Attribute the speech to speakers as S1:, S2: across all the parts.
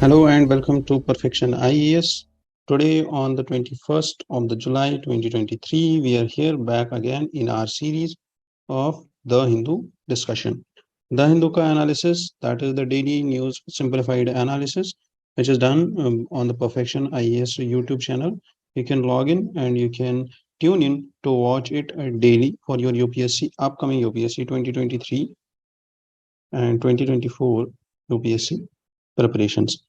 S1: Hello and welcome to Perfection IAS. Today on the 21st of the July 2023, we are here back again in our series of The Hindu discussion. The Hindu ka analysis, that is the daily news simplified analysis, which is done on the Perfection IAS YouTube channel. You can log in and you can tune in to watch it daily for your UPSC, upcoming UPSC 2023 and 2024 UPSC preparations.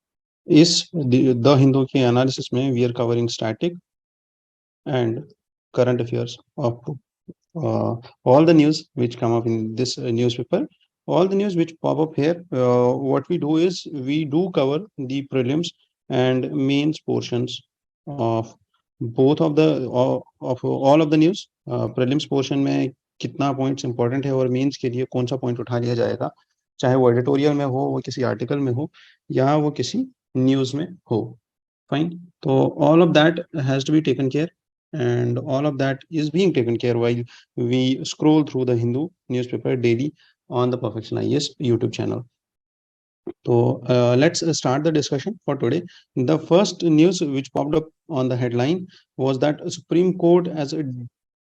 S1: इस the Hindu के analysis में we are covering static and current affairs of all the news which come up in this newspaper, all the news which pop up here. What we do is we do cover the prelims and mains portions of both of the of all of the news. Prelims portion में कितना points important है और mains के लिए कौन सा point उठा लिया जाएगा, चाहे वो एडिटोरियल में हो, वो किसी आर्टिकल में हो, या वो किसी न्यूज में हो. Fine. So all of that has to be taken care, and all of that is being taken care while we scroll through the Hindu newspaper daily on the Perfection IAS YouTube channel. So let's start the discussion for today. The first news which popped up on the headline was that Supreme Court has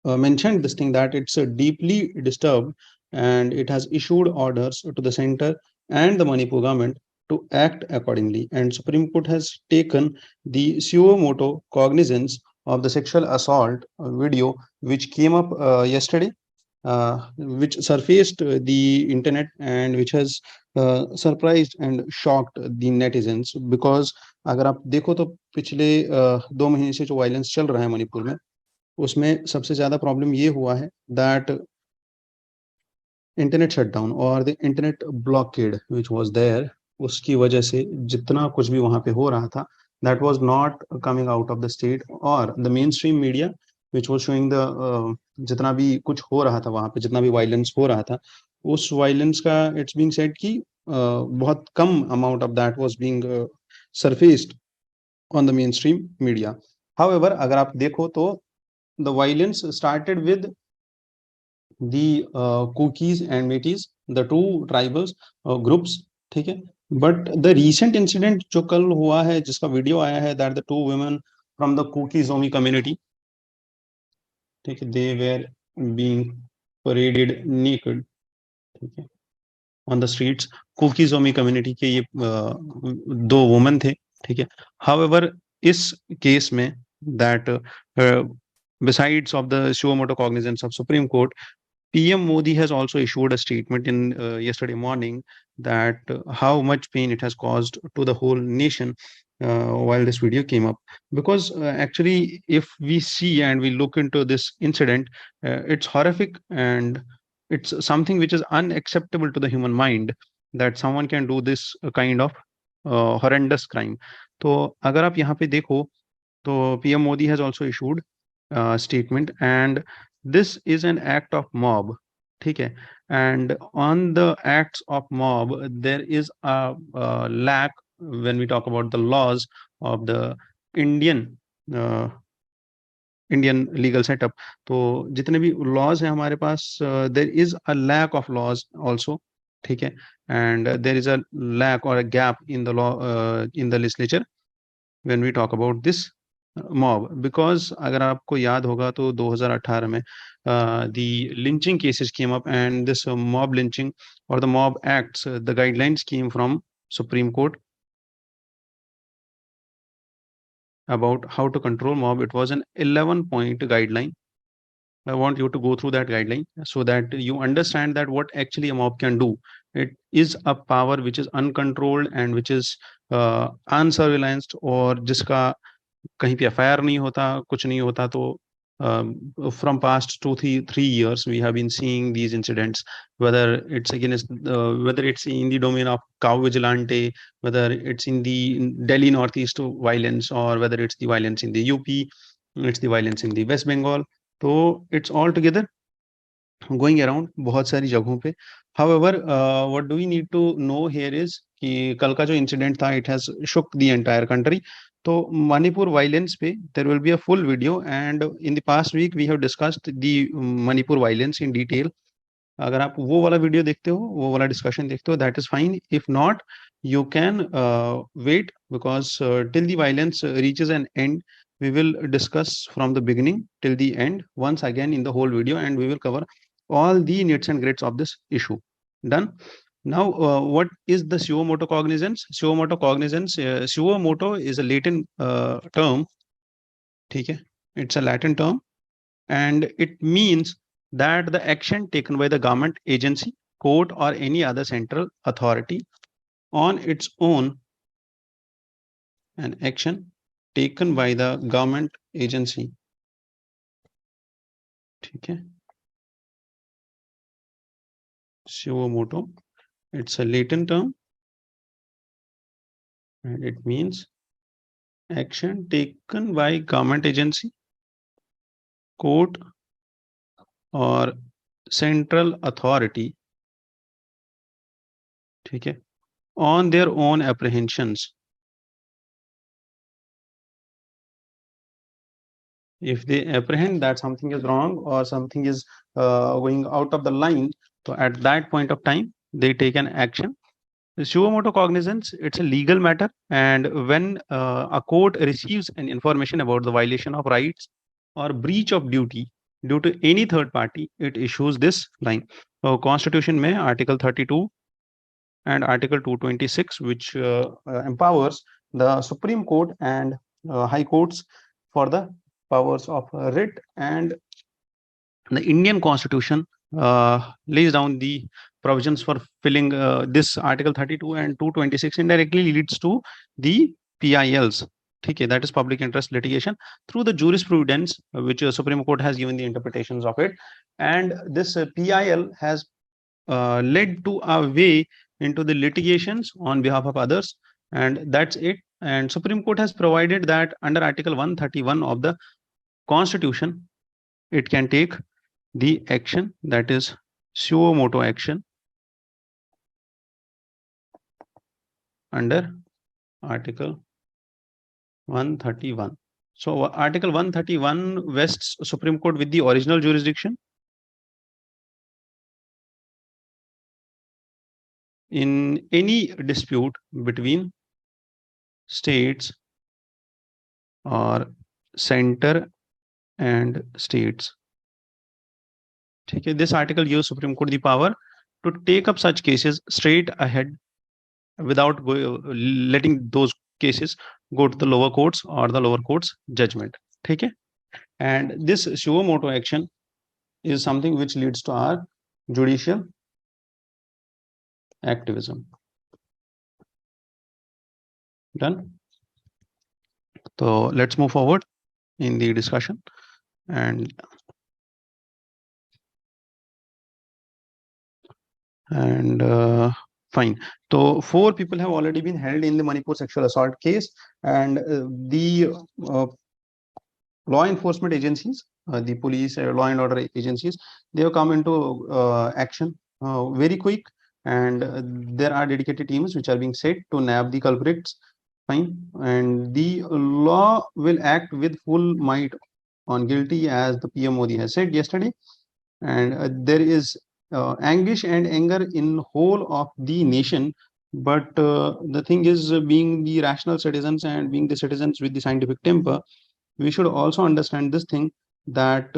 S1: mentioned this thing, that it's deeply disturbed and it has issued orders to the center and the Manipur government to act accordingly. And Supreme Court has taken the Suo Moto Cognizance of the sexual assault video which came up yesterday, which surfaced the internet and which has surprised and shocked the netizens. Because अगर आप देखो तो पिछले 2 महीने से जो violence चल रहा है मणिपुर में, उसमें सबसे ज्यादा प्रॉब्लम ये हुआ है दैट इंटरनेट शटडाउन और the internet blockade which was there, उसकी वजह से जितना कुछ भी वहां पे हो रहा था that was not coming out of the state, और the main stream media which was showing the जितना भी कुछ हो रहा था वहां पे, जितना भी वायलेंस हो रहा था, उस वायलेंस का इट्स बीइंग सेड कि बहुत कम amount of that was being surfaced on the main stream media. However अगर आप देखो तो the violence started with the Kukis and Meiteis, the two tribals groups, ठीक है. बट द रीसेंट इंसिडेंट जो कल हुआ है, जिसका वीडियो आया है, that the 2 women from the Kuki Zomi community, ठीक है, they were being paraded naked, ठीक है, on the streets. Kuki Zomi community के ये 2 वुमेन थे, ठीक है. हाउएवर इस केस में that besides of the Suo Moto Cognizance of Supreme Court, PM Modi has also issued a statement in yesterday morning that how much pain it has caused to the whole nation while this video came up. Because actually, if we see and we look into this incident, it's horrific and it's something which is unacceptable to the human mind, that someone can do this kind of horrendous crime. तो अगर आप यहाँ पे देखो तो PM Modi has also issued statement, and this is an act of mob, ठीक है. And on the acts of mob there is a lack when we talk about the laws of the Indian legal setup. तो जितने भी laws हैं हमारे पास, there is a lack of laws also, ठीक है. And there is a lack or a gap in the law in the legislature when we talk about this mob. Because अगर आपको याद होगा तो 2018 में the lynching cases came up, and this mob lynching or the mob acts, the guidelines came from Supreme Court about how to control mob. It was an 11-point guideline. I want you to go through that guideline so that you understand that what actually a mob can do. It is a power which is uncontrolled and which is unsurveillanced, और जिसका कहीं पे FIR नहीं होता, कुछ नहीं होता. तो from past 2-3 years we have been seeing these incidents, whether it's against whether it's in the domain of cow vigilante, whether it's in the Delhi northeast violence, or whether it's the violence in the UP, it's the violence in the West Bengal. तो it's all together going around बहुत सारी जगहों पे. However, what do we need to know here is कि कल का जो incident था, it has shook the entire country. तो मणिपुर वायलेंस पे there will be a full video, and in the past week we have discussed the Manipur violence in detail. अगर आप वो वाला वीडियो देखते हो, वो वाला डिस्कशन देखते हो, that is fine. If not, you can wait, because till the violence reaches an end, we will discuss from the beginning till the end once again in the whole video, and we will cover all the nits and grits of this issue. Done. Now, what is the Suo Moto Cognizance? Suo Moto Cognizance, Suo Moto is a Latin term. Okay? It's a Latin term, and it means that the action taken by the government agency, court, or any other central authority on its own, an action taken by the government agency. Okay? Suo Moto, it's a Latin term, and it means action taken by government agency, court, or central authority, okay, on their own apprehensions. If they apprehend that something is wrong or something is going out of the line, so at that point of time, they take an action. The Suo Moto Cognizance, it's a legal matter, and when a court receives an information about the violation of rights or breach of duty due to any third party, it issues this line. So Constitution में Article 32 and Article 226, which empowers the Supreme Court and High Courts for the powers of writ, and the Indian Constitution lays down the provisions for filling this Article 32 and 226 indirectly leads to the PILs. Okay, that is public interest litigation through the jurisprudence, which Supreme Court has given the interpretations of it, and this PIL has led to a way into the litigations on behalf of others, and that's it. And Supreme Court has provided that under Article 131 of the Constitution, it can take the action, that is Suo Moto action, under Article 131. So Article 131 vests Supreme Court with the original jurisdiction in any dispute between states or center and states. Okay, this article gives Supreme Court the power to take up such cases straight ahead without letting those cases go to the lower courts or the lower courts judgment. Okay, and this Suo Moto action is something which leads to our judicial activism. Done. So let's move forward in the discussion. And fine. So 4 people have already been held in the Manipur sexual assault case, and the law enforcement agencies, the police, law and order agencies, they have come into action very quick, and there are dedicated teams which are being set to nab the culprits. Fine, and the law will act with full might on guilty, as the PM Modi has said yesterday, and there is anguish and anger in whole of the nation. But the thing is, being the rational citizens and being the citizens with the scientific temper, we should also understand this thing, that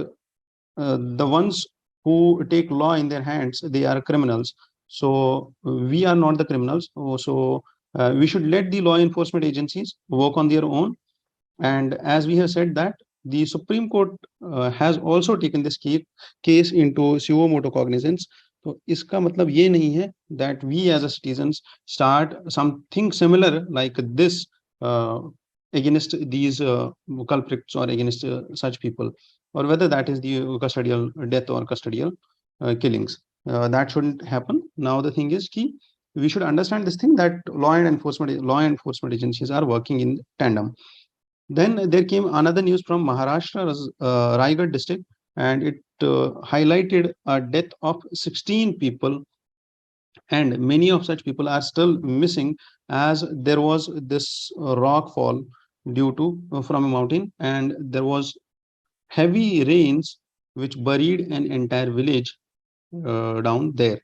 S1: the ones who take law in their hands, they are criminals. So we are not the criminals. So we should let the law enforcement agencies work on their own. And as we have said that the Supreme Court has also taken this case into Suo Moto Cognizance. तो इसका मतलब ये नहीं है that we as a citizens start something similar like this against these culprits or against such people, or whether that is the custodial death or custodial killings. That shouldn't happen. Now the thing is key, we should understand this thing, that law enforcement agencies are working in tandem. Then there came another news from Maharashtra's Raigad district, and it highlighted a death of 16 people, and many of such people are still missing, as there was this rock fall due to from a mountain, and there was heavy rains which buried an entire village down there.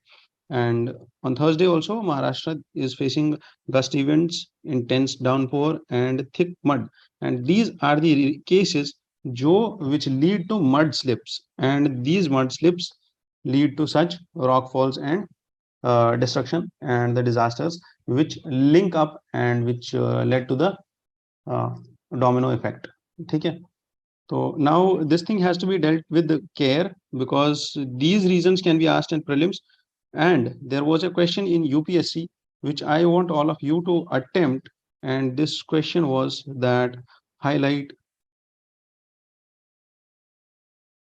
S1: And on Thursday also, Maharashtra is facing gust events, intense downpour, and thick mud. And these are the cases which lead to mud slips. And these mud slips lead to such rock falls and destruction and the disasters which link up and which led to the uh, domino effect. Okay. So now this thing has to be dealt with care because these reasons can be asked in prelims. And there was a question in UPSC which I want all of you to attempt. And this question was that highlight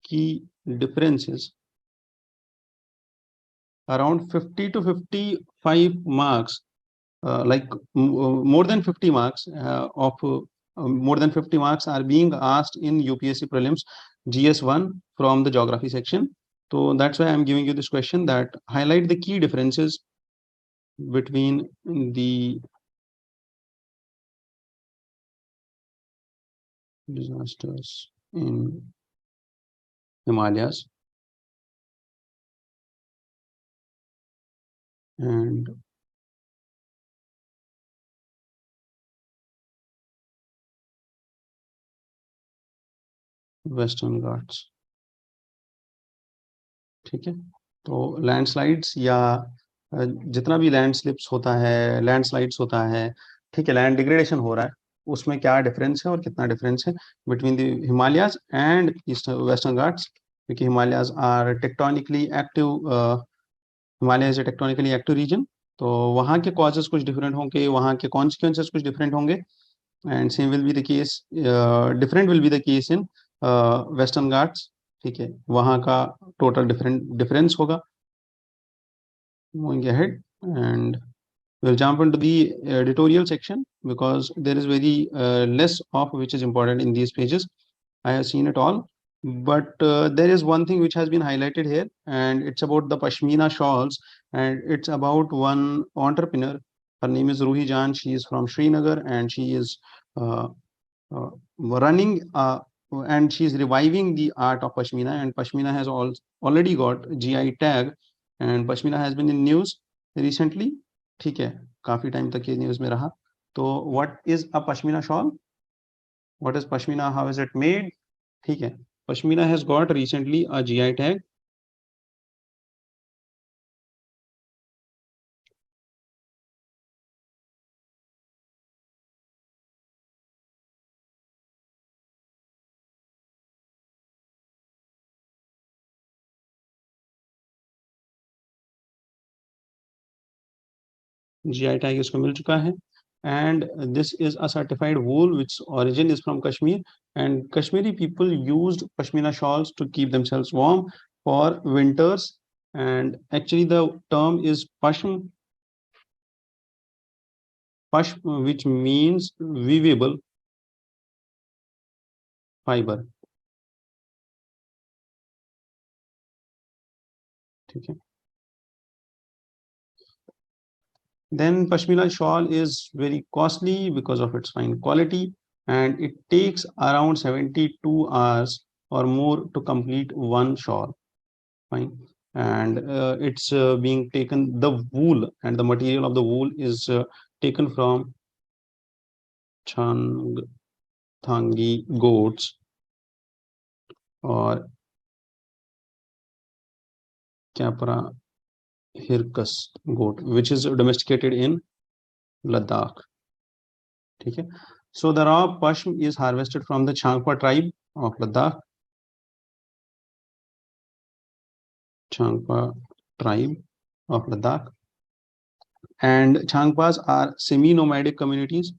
S1: key differences around 50 to 55 marks, more than 50 marks more than 50 marks are being asked in UPSC prelims GS1 from the geography section. So that's why I'm giving you this question, that highlight the key differences between the disasters in Himalayas and Western Ghats. ठीक है, तो landslides या जितना भी लैंडस्लिप्स होता है, landslides होता है, ठीक है, लैंड डिग्रेडेशन हो रहा है, उसमें क्या डिफरेंस है और कितना डिफरेंस है between the Himalayas and east western Ghats, क्योंकि Himalayas are tectonically active, Himalaya is a tectonically active region, तो वहाँ के कॉजेस कुछ डिफरेंट होंगे, वहाँ के कॉन्सिक्वेंसेस कुछ डिफरेंट होंगे, and same will be the case, different will be the case in western Ghats, ठीक है, वहाँ का टोटल डिफरेंस होगा. Moving ahead, and we'll jump into the editorial section because there is very less of which is important in these pages. I have seen it all, but there is one thing which has been highlighted here, and it's about the Pashmina shawls, and it's about one entrepreneur. Her name is Ruhi Jan. She is from Srinagar, and she is uh, running and she's reviving the art of Pashmina, and Pashmina has already got GI tag, and Pashmina has been in news recently. ठीक है, काफी time तक ये news में रहा. तो what is a Pashmina shawl? What is Pashmina? How is it made? ठीक है, Pashmina has got recently a GI tag. GI tag इसको मिल चुका है, and this is a certified wool which origin is from Kashmir, and Kashmiri people used Pashmina shawls to keep themselves warm for winters, and actually the term is Pashm, which means weavable fiber. ठीक है. Then Pashmina shawl is very costly because of its fine quality, and it takes around 72 hours or more to complete one shawl. Fine. And it's being taken, the wool and the material of the wool is taken from Changthangi goats or Capra hircus goat, which is domesticated in Ladakh. Okay. So the raw pashm is harvested from the Changpa tribe of Ladakh. Changpa tribe of Ladakh. And Changpas are semi-nomadic communities.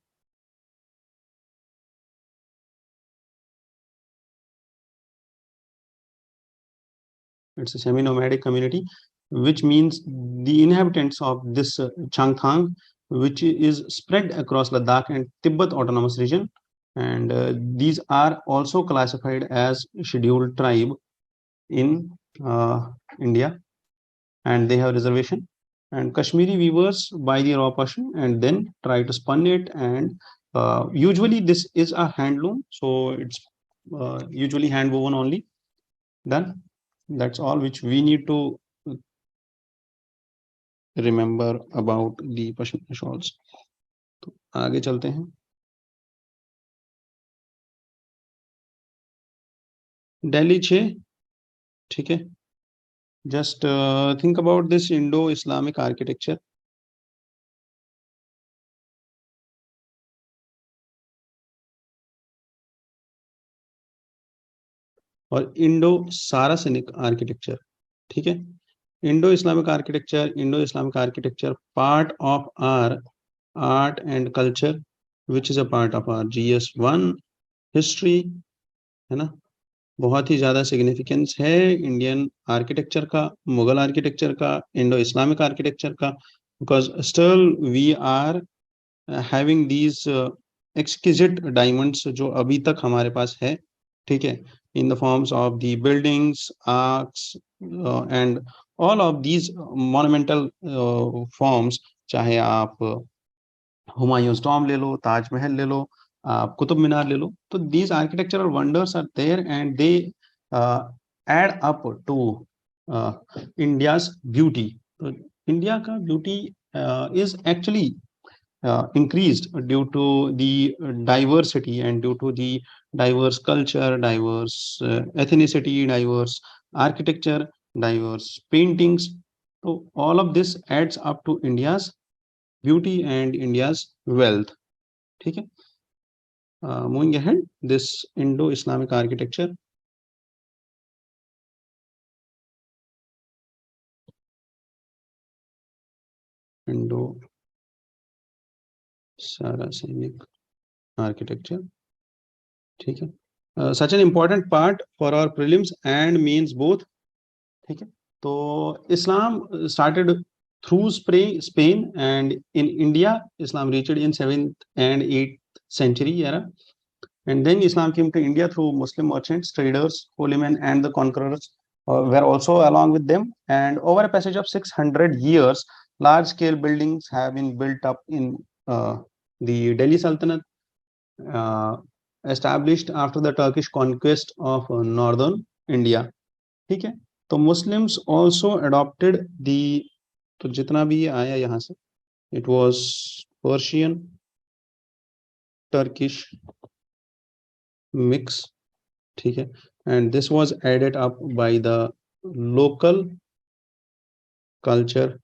S1: It's a semi-nomadic community, which means the inhabitants of this Changthang, which is spread across Ladakh and Tibet Autonomous Region. And these are also classified as scheduled tribe in India, and they have reservation. And Kashmiri weavers buy the raw pashmi and then try to spin it, and usually this is a handloom, so it's usually hand woven only. Done. That's all which we need to remember about the Pashmina shawls. तो आगे चलते हैं. दिल्ली 6, ठीक है. Just think about this Indo-Islamic architecture. और Indo Saracenic architecture, ठीक है. Indo Islamic architecture part of our art and culture which is a part of our GS1 history, है ना. बहुत ही ज्यादा सिग्निफिकेंस है इंडियन आर्किटेक्चर का, मुगल आर्किटेक्चर का, इंडो इस्लामिक आर्किटेक्चर का, because still we are having these exquisite diamonds जो अभी तक हमारे पास है, ठीक है, in the forms of the buildings, arcs, and all of these monumental forms. चाहे आप हुमायूं's टॉम ले लो, ताजमहल ले लो, आप कुतुब मीनार ले लो, तो these architectural wonders are there and they add up to India's beauty. तो इंडिया का beauty is actually increased due to the diversity and due to the diverse culture, diverse ethnicity, diverse architecture, diverse paintings. So all of this adds up to India's beauty and India's wealth. ठीक है. Moving ahead, this Indo-Islamic architecture. Saracenic architecture, ठीक है. Such an important part for our prelims and mains both, ठीक है. तो Islam started through Spain and in India Islam reached in 7th and 8th century era, and then Islam came to India through Muslim merchants, traders, holy men, and the conquerors were also along with them. And over a passage of 600 years, large scale buildings have been built up in the Delhi Sultanate, established after the Turkish conquest of northern India, ठीक है. तो Muslims also adopted the, तो जितना भी आया यहाँ से, it was Persian, Turkish mix, ठीक है, and this was added up by the local culture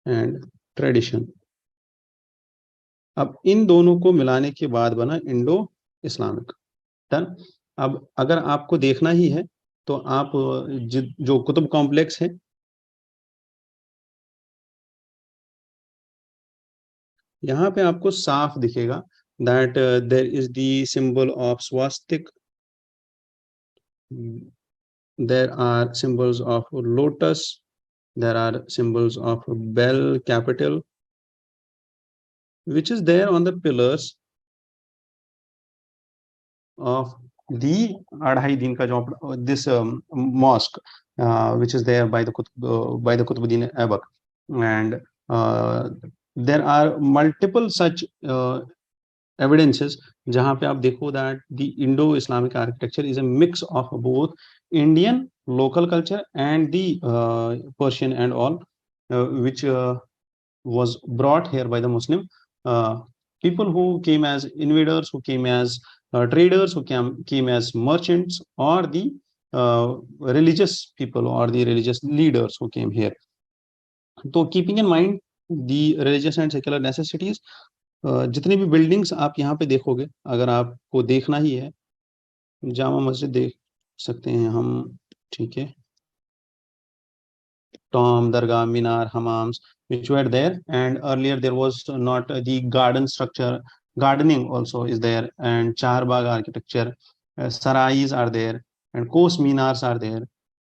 S1: and tradition. अब इन दोनों को मिलाने के बाद बना इंडो इस्लामिक. डन. अब अगर आपको देखना ही है तो आप जो कुतुब कॉम्प्लेक्स है, यहाँ पे आपको साफ दिखेगा that there is the symbol of swastik, there are symbols of lotus, there are symbols of bell capital which is there on the pillars of the Adhai Din ka job, this mosque which is there by the Qutbuddin Aibak, and there are multiple such evidences जहां पे आप देखो that the Indo-Islamic architecture is a mix of both Indian local culture and the Persian and all, which was brought here by the Muslim people who came as invaders, who came as traders, who came as merchants, or the religious people or the religious leaders who came here. So keeping in mind the religious and secular necessities, जितनी भी buildings आप यहाँ पे देखोगे, अगर आपको देखना ही है, जामा मस्जिद देख सकते हैं हम, ठीक है, tomb, dargah, minar, hammams, which were there, and earlier there was not the garden structure. Gardening also is there, and charbagh architecture, sarais are there, and coast minars are there,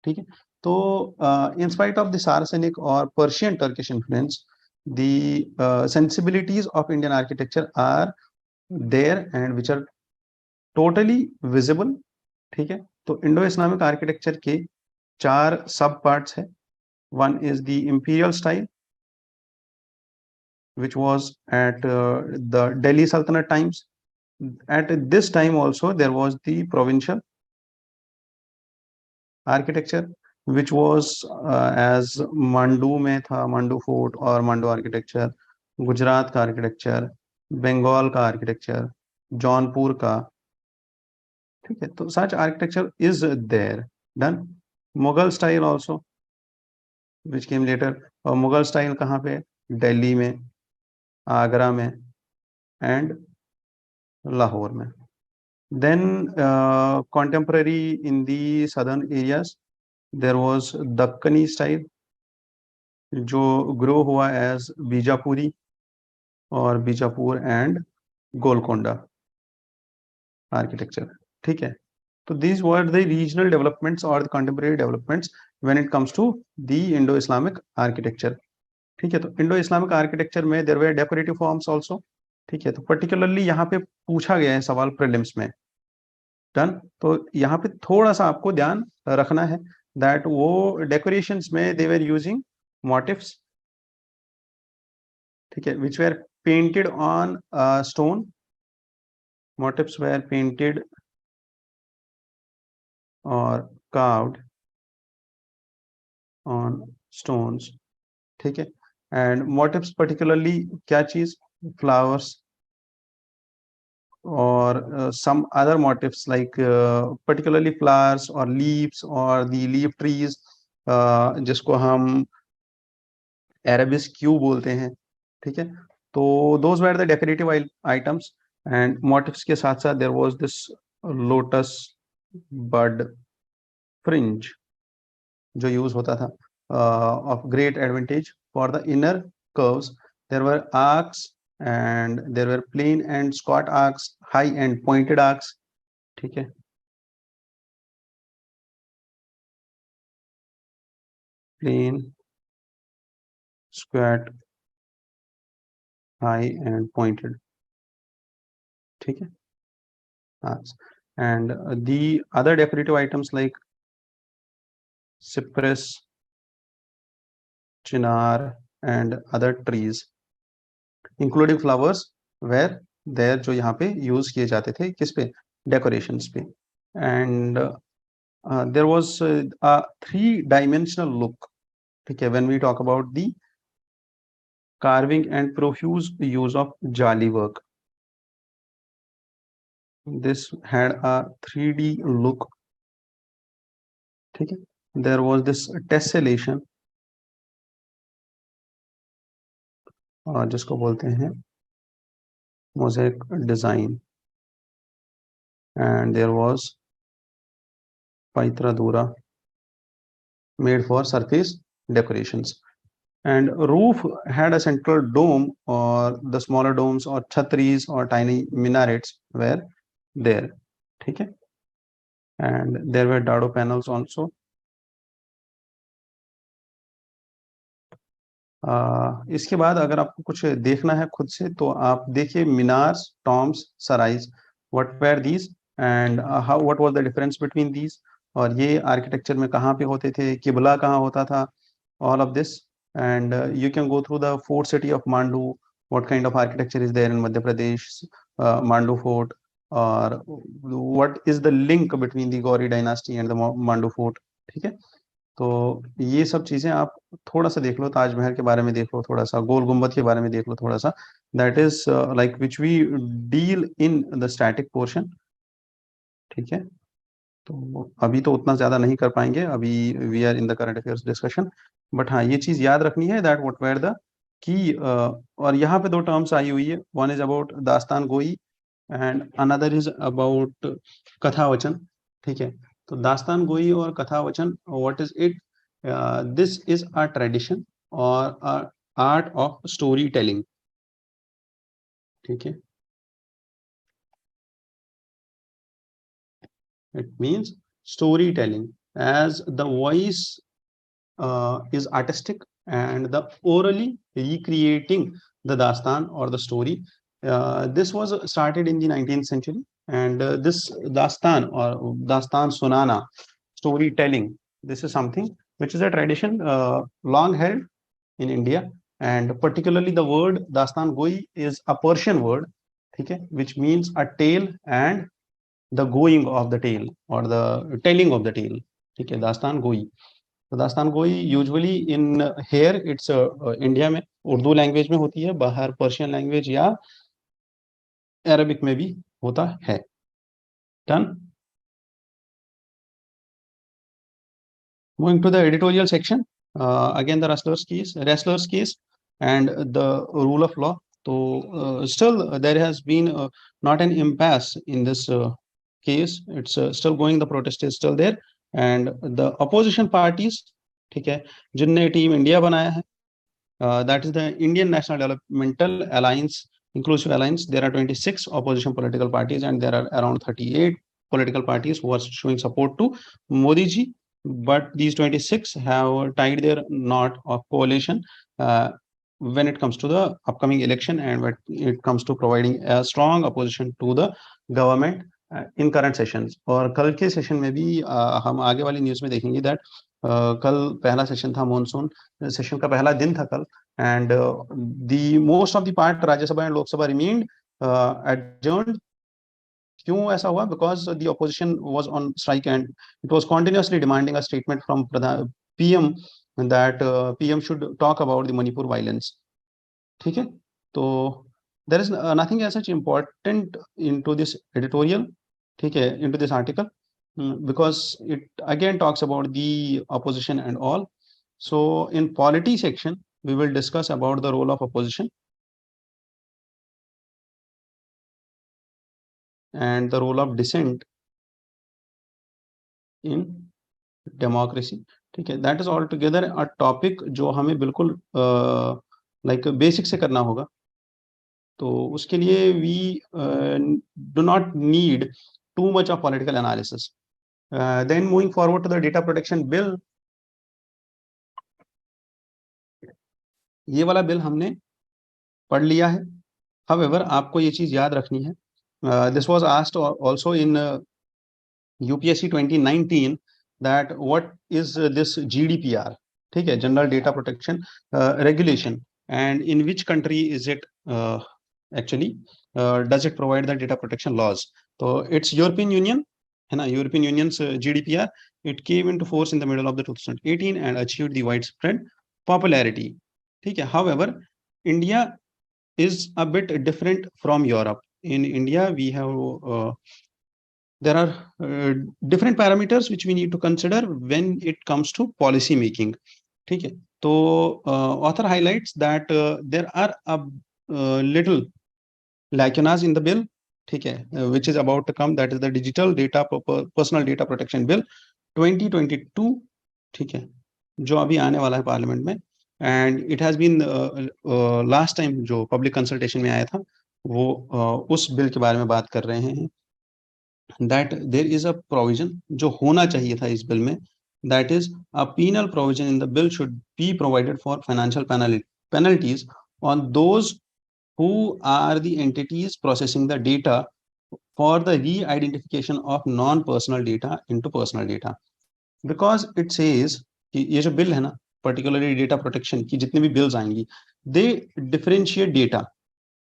S1: ठीक है. तो in spite of the Saracenic or Persian Turkish influence, the sensibilities of Indian architecture are there and which are totally visible, ठीक है. तो Indo Islamic architecture के 4 सब parts है. One is the imperial style, which was at the Delhi Sultanate times. At this time also there was the provincial architecture, which was as Mandu में था, Mandu fort और Mandu architecture, Gujarat का आर्किटेक्चर, बंगाल का architecture, Jaunpur का, ठीक है। तो such architecture is there, done. Mughal style also which came later, और मुगल स्टाइल कहाँ पे? दिल्ली में, आगरा में एंड लाहौर में। Then contemporary in the southern areas there was Deccani style जो ग्रो हुआ एज बीजापुरी और बीजापुर एंड गोलकोंडा आर्किटेक्चर, ठीक है। तो these were the regional developments or the contemporary developments when it comes to the Indo-Islamic architecture, ठीक है। तो Indo-Islamic architecture में there were decorative forms also, ठीक है। तो particularly यहाँ पे पूछा गया है सवाल prelims में, डन। तो यहाँ पे थोड़ा सा आपको ध्यान रखना है दैट वो डेकोरेशंस में दे वर यूजिंग मोटिव्स, ठीक है, which were painted on stone, motifs were painted और कार्व्ड ऑन स्टोन्स, ठीक है। एंड मोटिव्स पर्टिकुलरली क्या चीज? फ्लावर्स और some other motifs like particularly flowers or leaves or the leaf trees, जिसको हम एरेबिस क्यू बोलते हैं, ठीक है। तो those were the decorative items and motifs के साथ साथ there was this lotus bud fringe जो यूज होता था of great advantage for the inner curves. There were arcs and there were plain and squat arcs, high and pointed arcs, ठीक है। plain, squat, high and pointed, ठीक है, arcs. And the other decorative items like cypress, chinar and other trees including flowers were there जो यहाँ पे use किए जाते थे किस पे? डेकोरेशंस पे। And there was a three-dimensional look, ठीक है, when we talk about the carving and profuse use of jali work. This had a 3D look, ठीक है। There was this tessellation जिसको बोलते हैं mosaic design, and there was paitradura made for surface decorations, and roof had a central dome or the smaller domes or chhatris or tiny minarets were there, ठीक है। and there were dado panels also. इसके बाद अगर आपको कुछ देखना है खुद से तो आप देखिए minars, tombs, sarais, what were these and how what was the difference between these, और ये आर्किटेक्चर में कहाँ पे होते थे, किबला कहाँ होता था, all of this. And you can go through the fort city of Mandu, what kind of architecture is there in Madhya Pradesh, Mandu fort, or what is the link between the Gauri dynasty and the Mandu fort, ठीक है। तो ये सब चीजें आप थोड़ा सा देख लो, ताजमहल के बारे में देख लो थोड़ा सा, गोल गुम्बद के बारे में देख लो थोड़ा सा, that is like which we deal in the static portion, ठीक है। तो अभी तो उतना ज्यादा नहीं कर पाएंगे, अभी we are in the current affairs discussion, but हाँ ये चीज याद रखनी है that what were the key. और यहाँ पे दो टर्म्स आई हुई है, one is about dastangoi and another is about kathavachan, ठीक है। तो दास्तान गोई और kathavachan, what is it? This is a tradition और आर्ट ऑफ स्टोरी टेलिंग, ठीक है। It means storytelling, as the voice is artistic and the orally recreating the dastan or the story. This was started in the 19th century, and this dastan or dastan sunana, storytelling, this is something which is a tradition long held in India, and particularly the word dastan goi is a Persian word, okay, which means a tale and the going of the tale or the telling of the tale, ठीक है, dastangoi. तो dastangoi usually in here it's India में Urdu language में होती है, बाहर Persian language या Arabic में भी होता है। Done. Moving to the editorial section, again the wrestler's case, and the rule of law. So still there has been not an impasse in this case. It's still going. The protest is still there, and the opposition parties, ठीक है, जिनने team India बनाया है, that is the Indian National Developmental Alliance, Inclusive Alliance. There are 26 opposition political parties, and there are around 38 political parties who are showing support to Modi ji. But these 26 have tied their knot of coalition when it comes to the upcoming election, and when it comes to providing a strong opposition to the government in current sessions. और कल के session में भी हम आगे वाली news में देखेंगे दैट कल पहला सेशन था, मॉनसून सेशन का पहला दिन था कल, and the most of the part Rajya Sabha and Lok Sabha remained adjourned. क्यों ऐसा हुआ? Because the opposition was on strike and it was continuously demanding a statement from PM that PM should talk about the Manipur violence. ठीक है, तो there is nothing as such important into this editorial, ठीक है, into this article, because it again talks about the opposition and all. So in polity section we will discuss about the role of opposition and the role of dissent in democracy. ठीक है, that is altogether a topic जो हमें बिल्कुल like basic से करना होगा। तो उसके लिए we do not need too much of political analysis. Then moving forward to the data protection bill, ये वाला बिल हमने पढ़ लिया है। However, आपको ये चीज याद रखनी है, this was asked also in UPSC 2019 that what is this GDPR, ठीक है, General Data Protection Regulation, and in which country is it actually does it provide the data protection laws? तो it's European Union, है ना, European Union's GDPR. It came into force in the middle of the 2018 and achieved the widespread popularity. ठीक है, however, India is a bit different from Europe. In India, we have there are different parameters which we need to consider when it comes to policy making. ठीक है, तो author highlights that there are a little lacunas in the bill, ठीक है, which is about to come, that is the Digital Data Personal Data Protection Bill 2022, ठीक है, जो अभी आने वाला है पार्लियामेंट में, and it has been last time जो पब्लिक कंसल्टेशन में आया था वो उस बिल के बारे में बात कर रहे हैं, that there is a provision जो होना चाहिए था इस बिल में, that is a penal provision in the bill should be provided for financial penalties on those who are the entities processing the data for the re-identification of non-personal data into personal data. Because it says कि ये जो bill है ना, particularly data protection की जितनी भी bills आएंगी, दे differentiate data,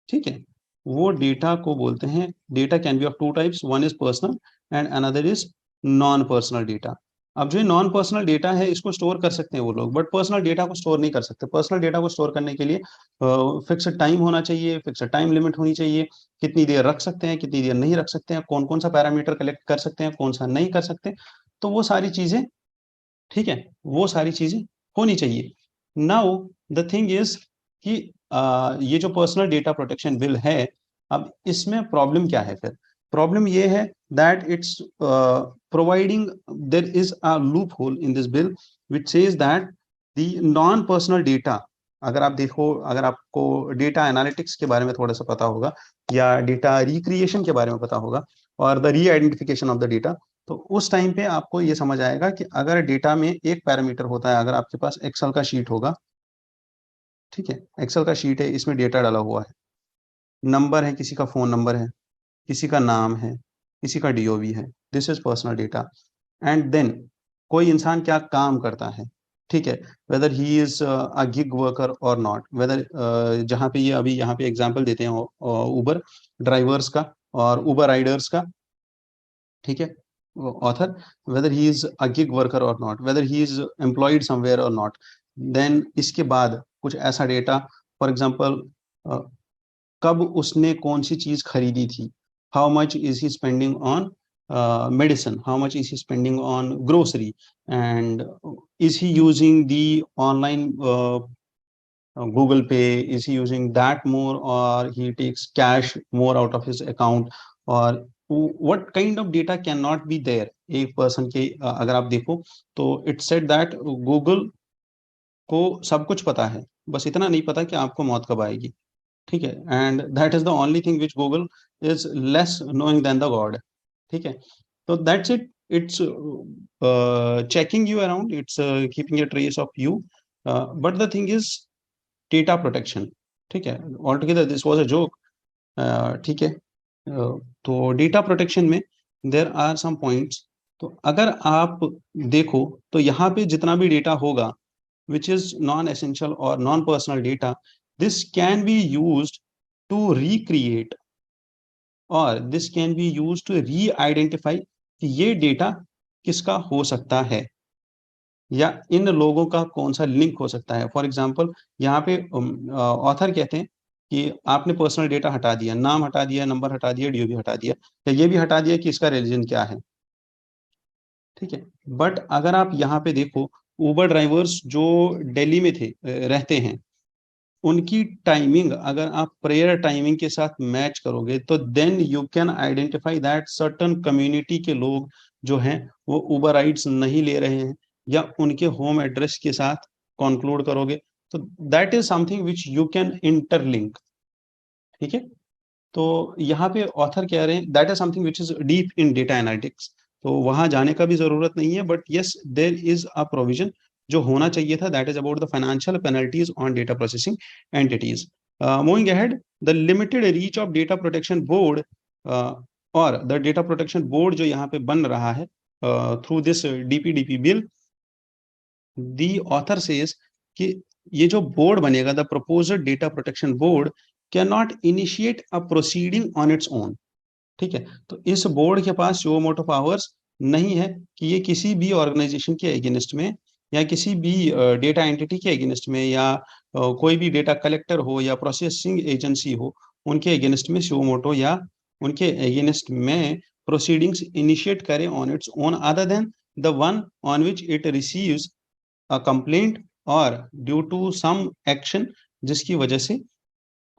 S1: ठीक है, वो डेटा को बोलते हैं, data can be of two types, one is personal and another is non personal data. अब जो नॉन पर्सनल डेटा है इसको स्टोर कर सकते हैं वो लोग, बट पर्सनल डेटा को स्टोर नहीं कर सकते। पर्सनल डेटा को स्टोर करने के लिए फिक्स्ड टाइम होना चाहिए, फिक्स्ड टाइम लिमिट होनी चाहिए, कितनी देर रख सकते हैं, कितनी देर नहीं रख सकते हैं, कौन कौन सा पैरामीटर कलेक्ट कर सकते हैं, कौन सा नहीं कर सकते, तो वो सारी चीजें, ठीक है, वो सारी चीजें होनी चाहिए। नाउ द थिंग इज कि ये जो पर्सनल डेटा प्रोटेक्शन बिल है, अब इसमें प्रॉब्लम क्या है? फिर प्रॉब्लम ये है that it's providing, there is a loophole in this bill which says that the non personal data, अगर आप देखो, अगर आपको डेटा एनालिटिक्स के बारे में थोड़ा सा पता होगा या डेटा रिक्रिएशन के बारे में पता होगा और द री आइडेंटिफिकेशन ऑफ द डेटा, तो उस टाइम पे आपको ये समझ आएगा कि अगर डेटा में एक पैरामीटर होता है, अगर आपके पास एक्सेल का शीट होगा, ठीक है, एक्सेल का शीट है, इसमें डेटा डाला हुआ है, नंबर है, किसी का फोन नंबर है, किसी का नाम है, किसी का डीओवी है, this is personal data. And then कोई इंसान क्या काम करता है, ठीक है, whether he is a gig worker और नॉट, वेदर जहाँ पे ये अभी यहाँ पे एग्जांपल देते हैं उबर ड्राइवर्स का और उबर राइडर्स का, ठीक है, author, whether he is a gig worker or not, whether he is employed somewhere or not. Then इसके बाद कुछ ऐसा डेटा, फॉर एग्जांपल कब उसने कौन सी चीज खरीदी थी, how much is he spending on medicine, how much is he spending on grocery, and is he using the online Google Pay, is he using that more, or he takes cash more out of his account, or what kind of data cannot be there एक person के अगर आप देखो तो it said that Google को सब कुछ पता है, बस इतना नहीं पता कि आपको मौत कब आएगी, ठीक है, and that is the only thing which Google is less knowing than the God, ठीक है, तो that's it, it's checking you around, it's keeping a trace of you, but the thing is data protection, ठीक है, all together this was a joke, ठीक है, तो data protection में देर are some points, तो अगर आप देखो तो यहाँ पे जितना भी डेटा होगा which is non-essential or non-personal data, this can be used to recreate or this can be used to re-identify कि ये डेटा किसका हो सकता है या इन लोगों का कौन सा लिंक हो सकता है। फॉर एग्जांपल यहाँ पे ऑथर कहते हैं कि आपने पर्सनल डेटा हटा दिया, नाम हटा दिया, नंबर हटा दिया, डीओ भी हटा दिया, या ये भी हटा दिया कि इसका रिलीजन क्या है, ठीक है, बट अगर आप यहाँ पे देखो उबर ड्राइवर्स जो दिल्ली में थे रहते हैं, उनकी टाइमिंग अगर आप प्रेयर टाइमिंग के साथ मैच करोगे तो then you can identify that certain community के लोग जो हैं वो उबर राइड्स नहीं ले रहे हैं या उनके होम एड्रेस के साथ कंक्लूड करोगे, तो that is something which you can interlink, ठीक है, तो यहाँ पे ऑथर कह रहे हैं that is something which is deep in data analytics, तो वहां जाने का भी जरूरत नहीं है, but yes there is a provision जो होना चाहिए था, that is about the financial penalties on data processing entities. Moving ahead, the limited reach of data protection board और द डेटा प्रोटेक्शन बोर्ड जो यहाँ पे बन रहा है through this DPDP bill, the author says कि ये जो बोर्ड बनेगा, the proposed data protection board can not initiate a proceeding on its own, ठीक है, तो इस बोर्ड के पास सुओ मोटो पावर्स नहीं है कि ये किसी भी ऑर्गेनाइजेशन के अगेंस्ट में या किसी भी डेटा एंटिटी के अगेंस्ट में या कोई भी डेटा कलेक्टर हो या प्रोसेसिंग एजेंसी हो उनके अगेंस्ट में सुओ मोटो या उनके अगेंस्ट में प्रोसीडिंग्स इनिशिएट करे on its own other than the one on which it receives a complaint और ड्यू टू सम एक्शन जिसकी वजह से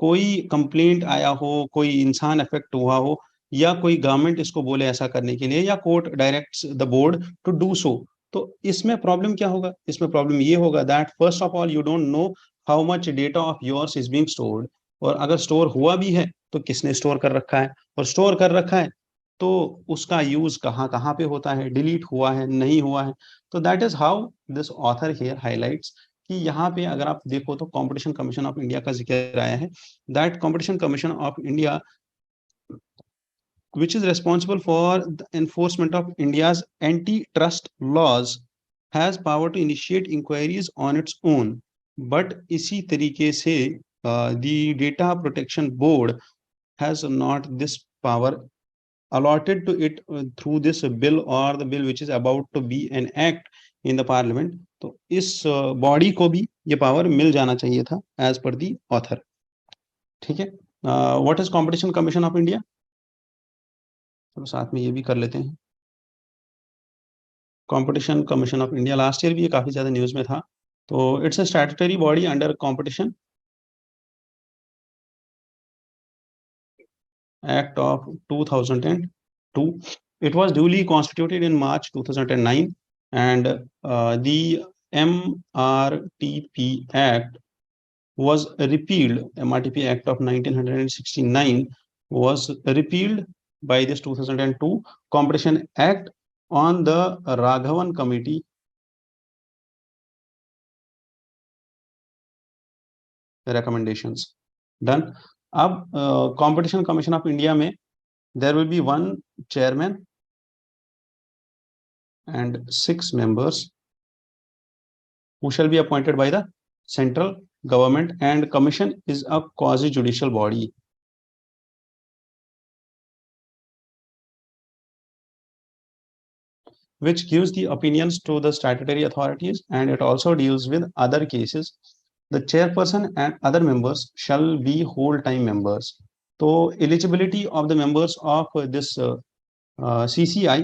S1: कोई कंप्लेंट आया हो, कोई इंसान अफेक्ट हुआ हो या कोई गवर्नमेंट इसको बोले ऐसा करने के लिए या court directs the board to do so, तो इसमें प्रॉब्लम क्या होगा, इसमें प्रॉब्लम ये होगा that first of all you don't know how much data of yours is being stored, और अगर स्टोर हुआ भी है तो किसने स्टोर कर रखा है, और स्टोर कर रखा है तो उसका यूज कहाँ कहाँ पे होता है, डिलीट हुआ है नहीं हुआ है, तो that is how this author here highlights कि यहाँ पे अगर आप देखो तो कंपटीशन कमीशन ऑफ इंडिया का जिक्र आया है, that competition commission of India which is responsible for the enforcement of India's antitrust laws has power to initiate inquiries on its own, but इसी तरीके से the data protection board has not this power allotted to it through this bill or the bill which is about to be an act in the parliament, तो इस body को भी ये power मिल जाना चाहिए था एज पर दी ऑथर, ठीक है, what is competition commission of India, तो साथ में ये भी कर लेते हैं, competition commission of India last year भी ये काफी ज्यादा न्यूज में था, तो it's a statutory body under competition act of 2002, it was duly constituted in March 2009 and the MRTP Act was repealed, MRTP Act of 1969 was repealed by this 2002 Competition Act on the Raghavan Committee recommendations. Done. अब competition commission of India में there will be one chairman and 6 members who shall be appointed by the central government, and commission is a quasi judicial body. which gives the opinions to the statutory authorities, and it also deals with other cases. The chairperson and other members shall be whole-time members. So eligibility of the members of this CCI,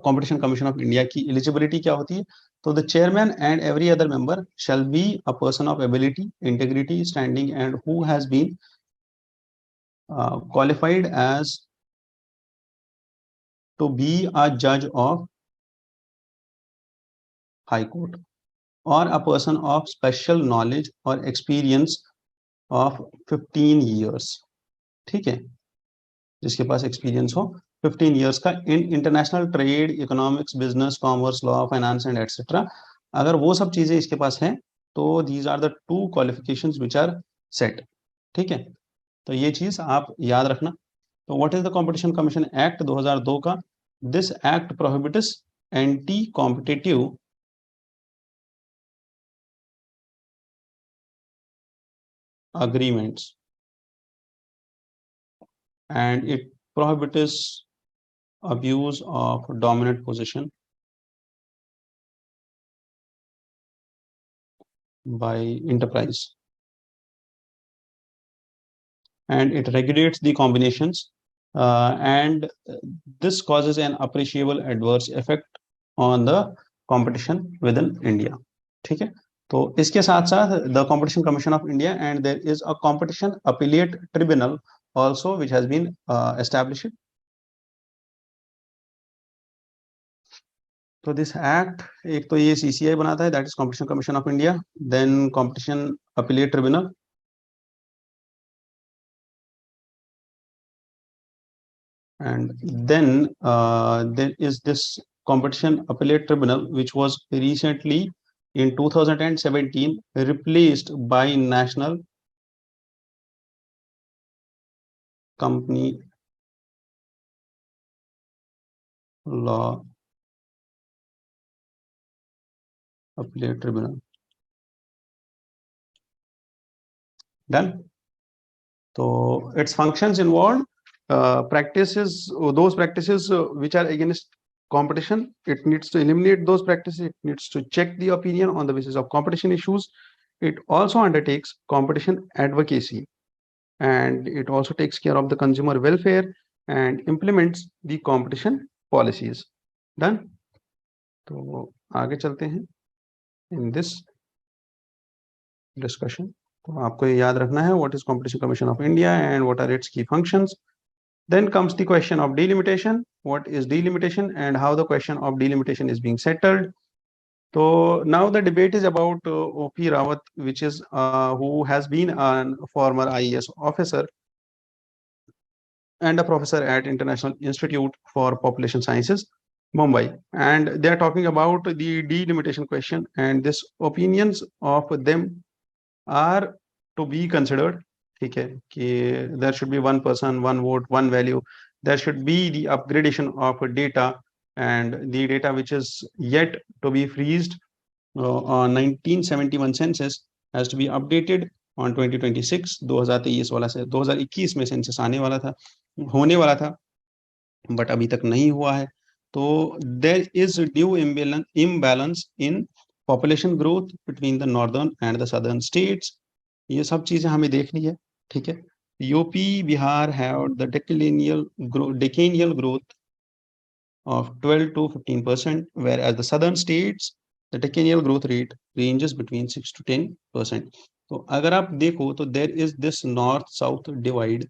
S1: Competition Commission of India की eligibility क्या होती है? So the chairman and every other member shall be a person of ability, integrity, standing, and who has been qualified as to be a judge of High Court, or a person of special knowledge or experience of 15 years. ठीक है, जिसके पास experience हो 15 years का in international trade, economics, business, commerce, law, finance and etcetera. अगर वो सब चीजें इसके पास हैं तो these are the 2 qualifications which are set. ठीक है, तो ये चीज आप याद रखना. तो what is the competition commission act 2002 का? This act prohibits anti competitive agreements, and it prohibits abuse of dominant position by enterprise, and it regulates the combinations, and this causes an appreciable adverse effect on the competition within India. ठीक है, तो इसके साथ साथ the competition commission of India, and there is a competition appellate tribunal also which has been established. तो this act, एक तो ये CCI बनाता है, that is competition commission of India, then competition appellate tribunal, and then there is this competition appellate tribunal which was recently in 2017 replaced by National Company Law Appellate Tribunal. Done. So its functions involved practices, those practices which are against competition. It needs to eliminate those practices. It needs to check the opinion on the basis of competition issues. It also undertakes competition advocacy, and it also takes care of the consumer welfare and implements the competition policies. Done. तो आगे चलते हैं in this discussion. तो आपको ये याद रखना है what is Competition Commission of India and what are its key functions. Then comes the question of delimitation. What is delimitation and how the question of delimitation is being settled. So now the debate is about O.P. Rawat, which is who has been a former IAS officer and a professor at International Institute for Population Sciences, Mumbai, and they are talking about the delimitation question, and these opinions of them are to be considered. ठीक है, कि there should be one person, one vote, one value. There should be the upgradation of data, and the data which is yet to be freezed on 1971 census has to be updated on 2026. 2023 वाला से 2021 में census आने वाला था, होने वाला था, but अभी तक नहीं हुआ है. तो there is due imbalance in population growth between the northern and the southern states. ये सब चीजें हमें देखनी है. ठीक है, UP, Bihar have the decennial growth of 12 to 15%, whereas the southern states the decennial growth rate ranges between 6 to 10%. तो अगर आप देखो तो there is this north south divide.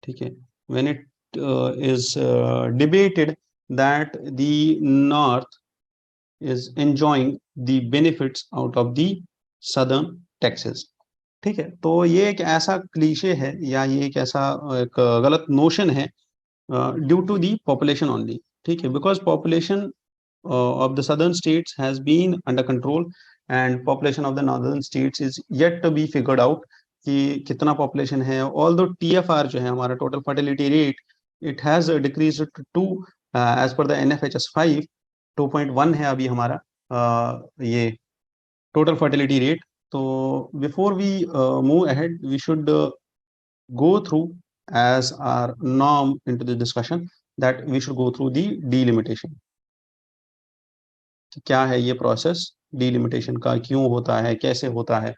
S1: ठीक है, when it is debated that the north is enjoying the benefits out of the southern taxes. ठीक है, तो ये एक ऐसा क्लीशे है या ये एक ऐसा एक गलत नोशन है due to the population only. ठीक है, because population of the southern states has been under control and population of the northern states is yet to be figured out कि कितना population है. although TFR जो है हमारा total fertility rate, it has decreased to as per the NFHS 5 2.1 है अभी हमारा ये total fertility rate. So before we move ahead, we should go through as our norm into the discussion that we should go through the delimitation. क्या है ये process delimitation का, क्यों होता है, कैसे होता है,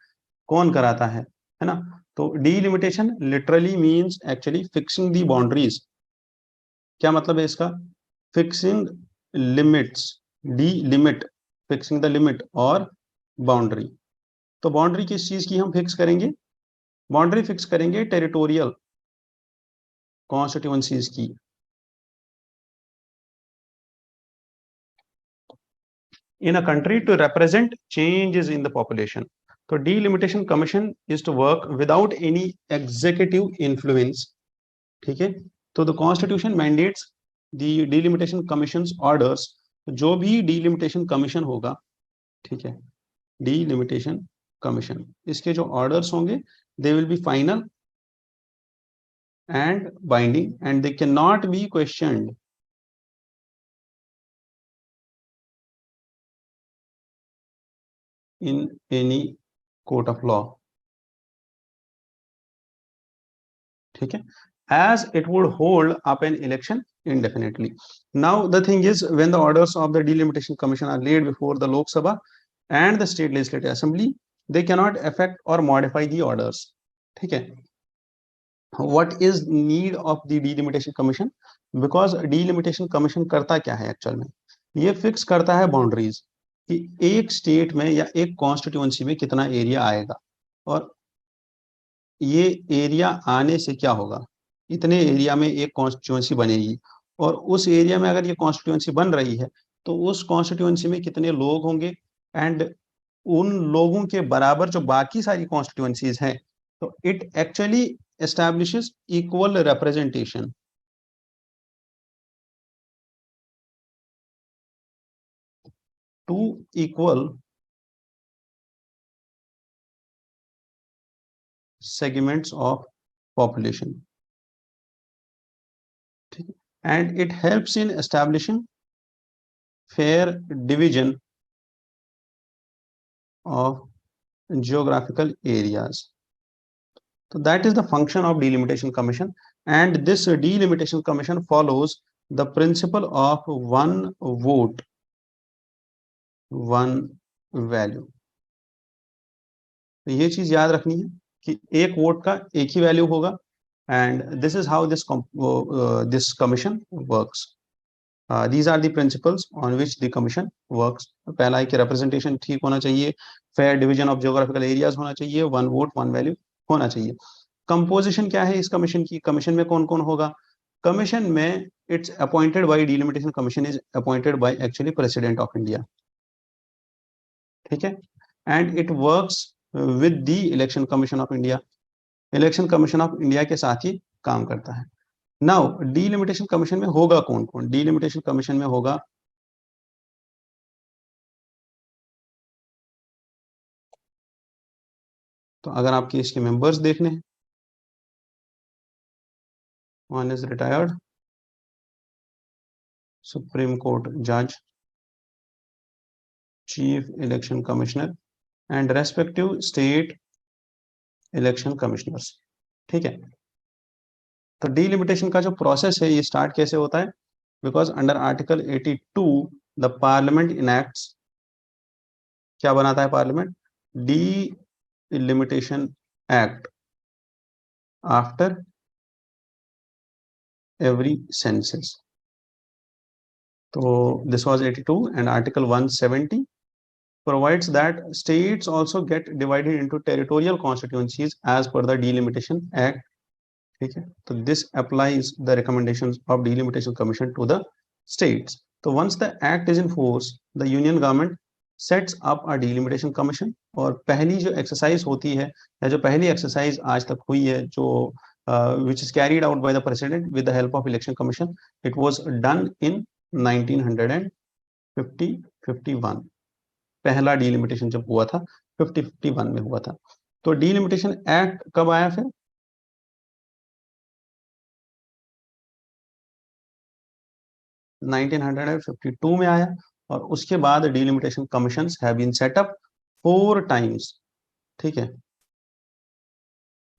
S1: कौन कराता है ना? तो delimitation literally means actually fixing दी बाउंड्रीज। क्या मतलब है इसका? Fixing limits, D limit, fixing the limit और बाउंड्री। तो बाउंड्री किस चीज की हम फिक्स करेंगे? बाउंड्री फिक्स करेंगे टेरिटोरियल कॉन्स्टिट्यूएंसीज की। In a country to represent changes in the population. So delimitation commission is to work without any executive influence. ठीक है? तो the constitution mandates the delimitation commission's orders. जो भी delimitation commission होगा, ठीक है, delimitation commission, इसके जो orders होंगे they will be final and binding and they cannot be questioned. In any court of law. ठीक है? As it would hold up an election indefinitely. Now the thing is, when the orders of the delimitation commission are laid before the Lok Sabha and the state legislative assembly, they cannot affect or modify the orders. ठीक है? What is need of the delimitation commission? Because delimitation commission करता क्या है actual में? ये fix करता है boundaries कि एक स्टेट में या एक कॉन्स्टिट्यूएंसी में कितना एरिया आएगा और ये एरिया आने से क्या होगा, इतने एरिया में एक कॉन्स्टिट्यूएंसी बनेगी और उस एरिया में अगर ये कॉन्स्टिट्यूएंसी बन रही है तो उस कॉन्स्टिट्यूएंसी में कितने लोग होंगे एंड उन लोगों के बराबर जो बाकी सारी कॉन्स्टिट्यूएंसीज हैं, तो it actually establishes equal representation. To equal segments of population, and it helps in establishing fair division of geographical areas. So that is the function of delimitation commission, and this delimitation commission follows the principle of one vote one value. तो ये चीज याद रखनी है कि एक vote का एक ही वैल्यू होगा and this is how this commission works. These are the principles on which the commission works. पहला है कि representation ठीक होना चाहिए, fair division of geographical areas होना चाहिए, one vote one value होना चाहिए। Composition क्या है इस कमीशन की? कमीशन में कौन कौन होगा? कमीशन में it's appointed by delimitation commission is appointed by actually President of India, ठीक है, and it works with the Election Commission of India. Election Commission of India के साथ ही काम करता है। नाउ डीलिमिटेशन कमीशन में होगा कौन कौन? डीलिमिटेशन कमीशन में होगा तो अगर आपके इसके मेंबर्स देखने हैं, one is retired Supreme Court जज, chief election commissioner and respective state election commissioners. ठीक है, तो डीलिमिटेशन का जो प्रोसेस है ये स्टार्ट कैसे होता है? Because under article 82 the parliament enacts, क्या बनाता है parliament? Delimitation act after every census. So this was 82 and article 170 provides that states also get divided into territorial constituencies as per the delimitation act. ठीक है, तो this applies the recommendations of delimitation commission to the states. So once the act is in force, the union government sets up a delimitation commission और पहली जो exercise होती है या जो पहली एक्सरसाइज आज तक हुई है जो which is carried out by the president with the help of election commission, it was done in 1951। पहला डिलिमिटेशन जब हुआ था 51 में हुआ था। तो डिलिमिटेशन एक्ट कब आया? फिर 1952 में आया और उसके बाद delimitation commissions have been set up 4 times ठीक है।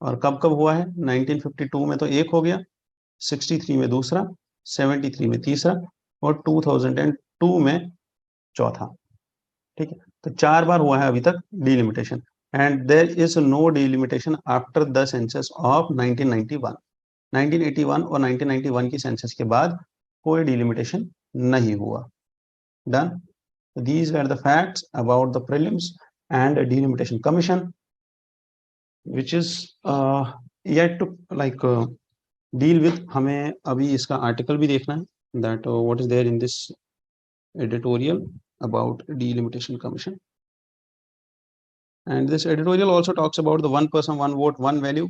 S1: और कब कब हुआ है? 1952 में तो एक हो गया, 63 में दूसरा, 73 में तीसरा और 2002 में चौथा। ठीक है, तो 4 बार हुआ है अभी तक delimitation. And there is no delimitation after the census of 1991। 1981 और 1991 की सेंसस के बाद कोई डिलिमिटेशन नहीं हुआ। Done. These were the facts about the prelims and delimitation commission, which is yet to like deal with. हमें अभी इसका आर्टिकल भी देखना है, that what is there in this editorial about delimitation commission. And this editorial also talks about the one person, one vote, one value,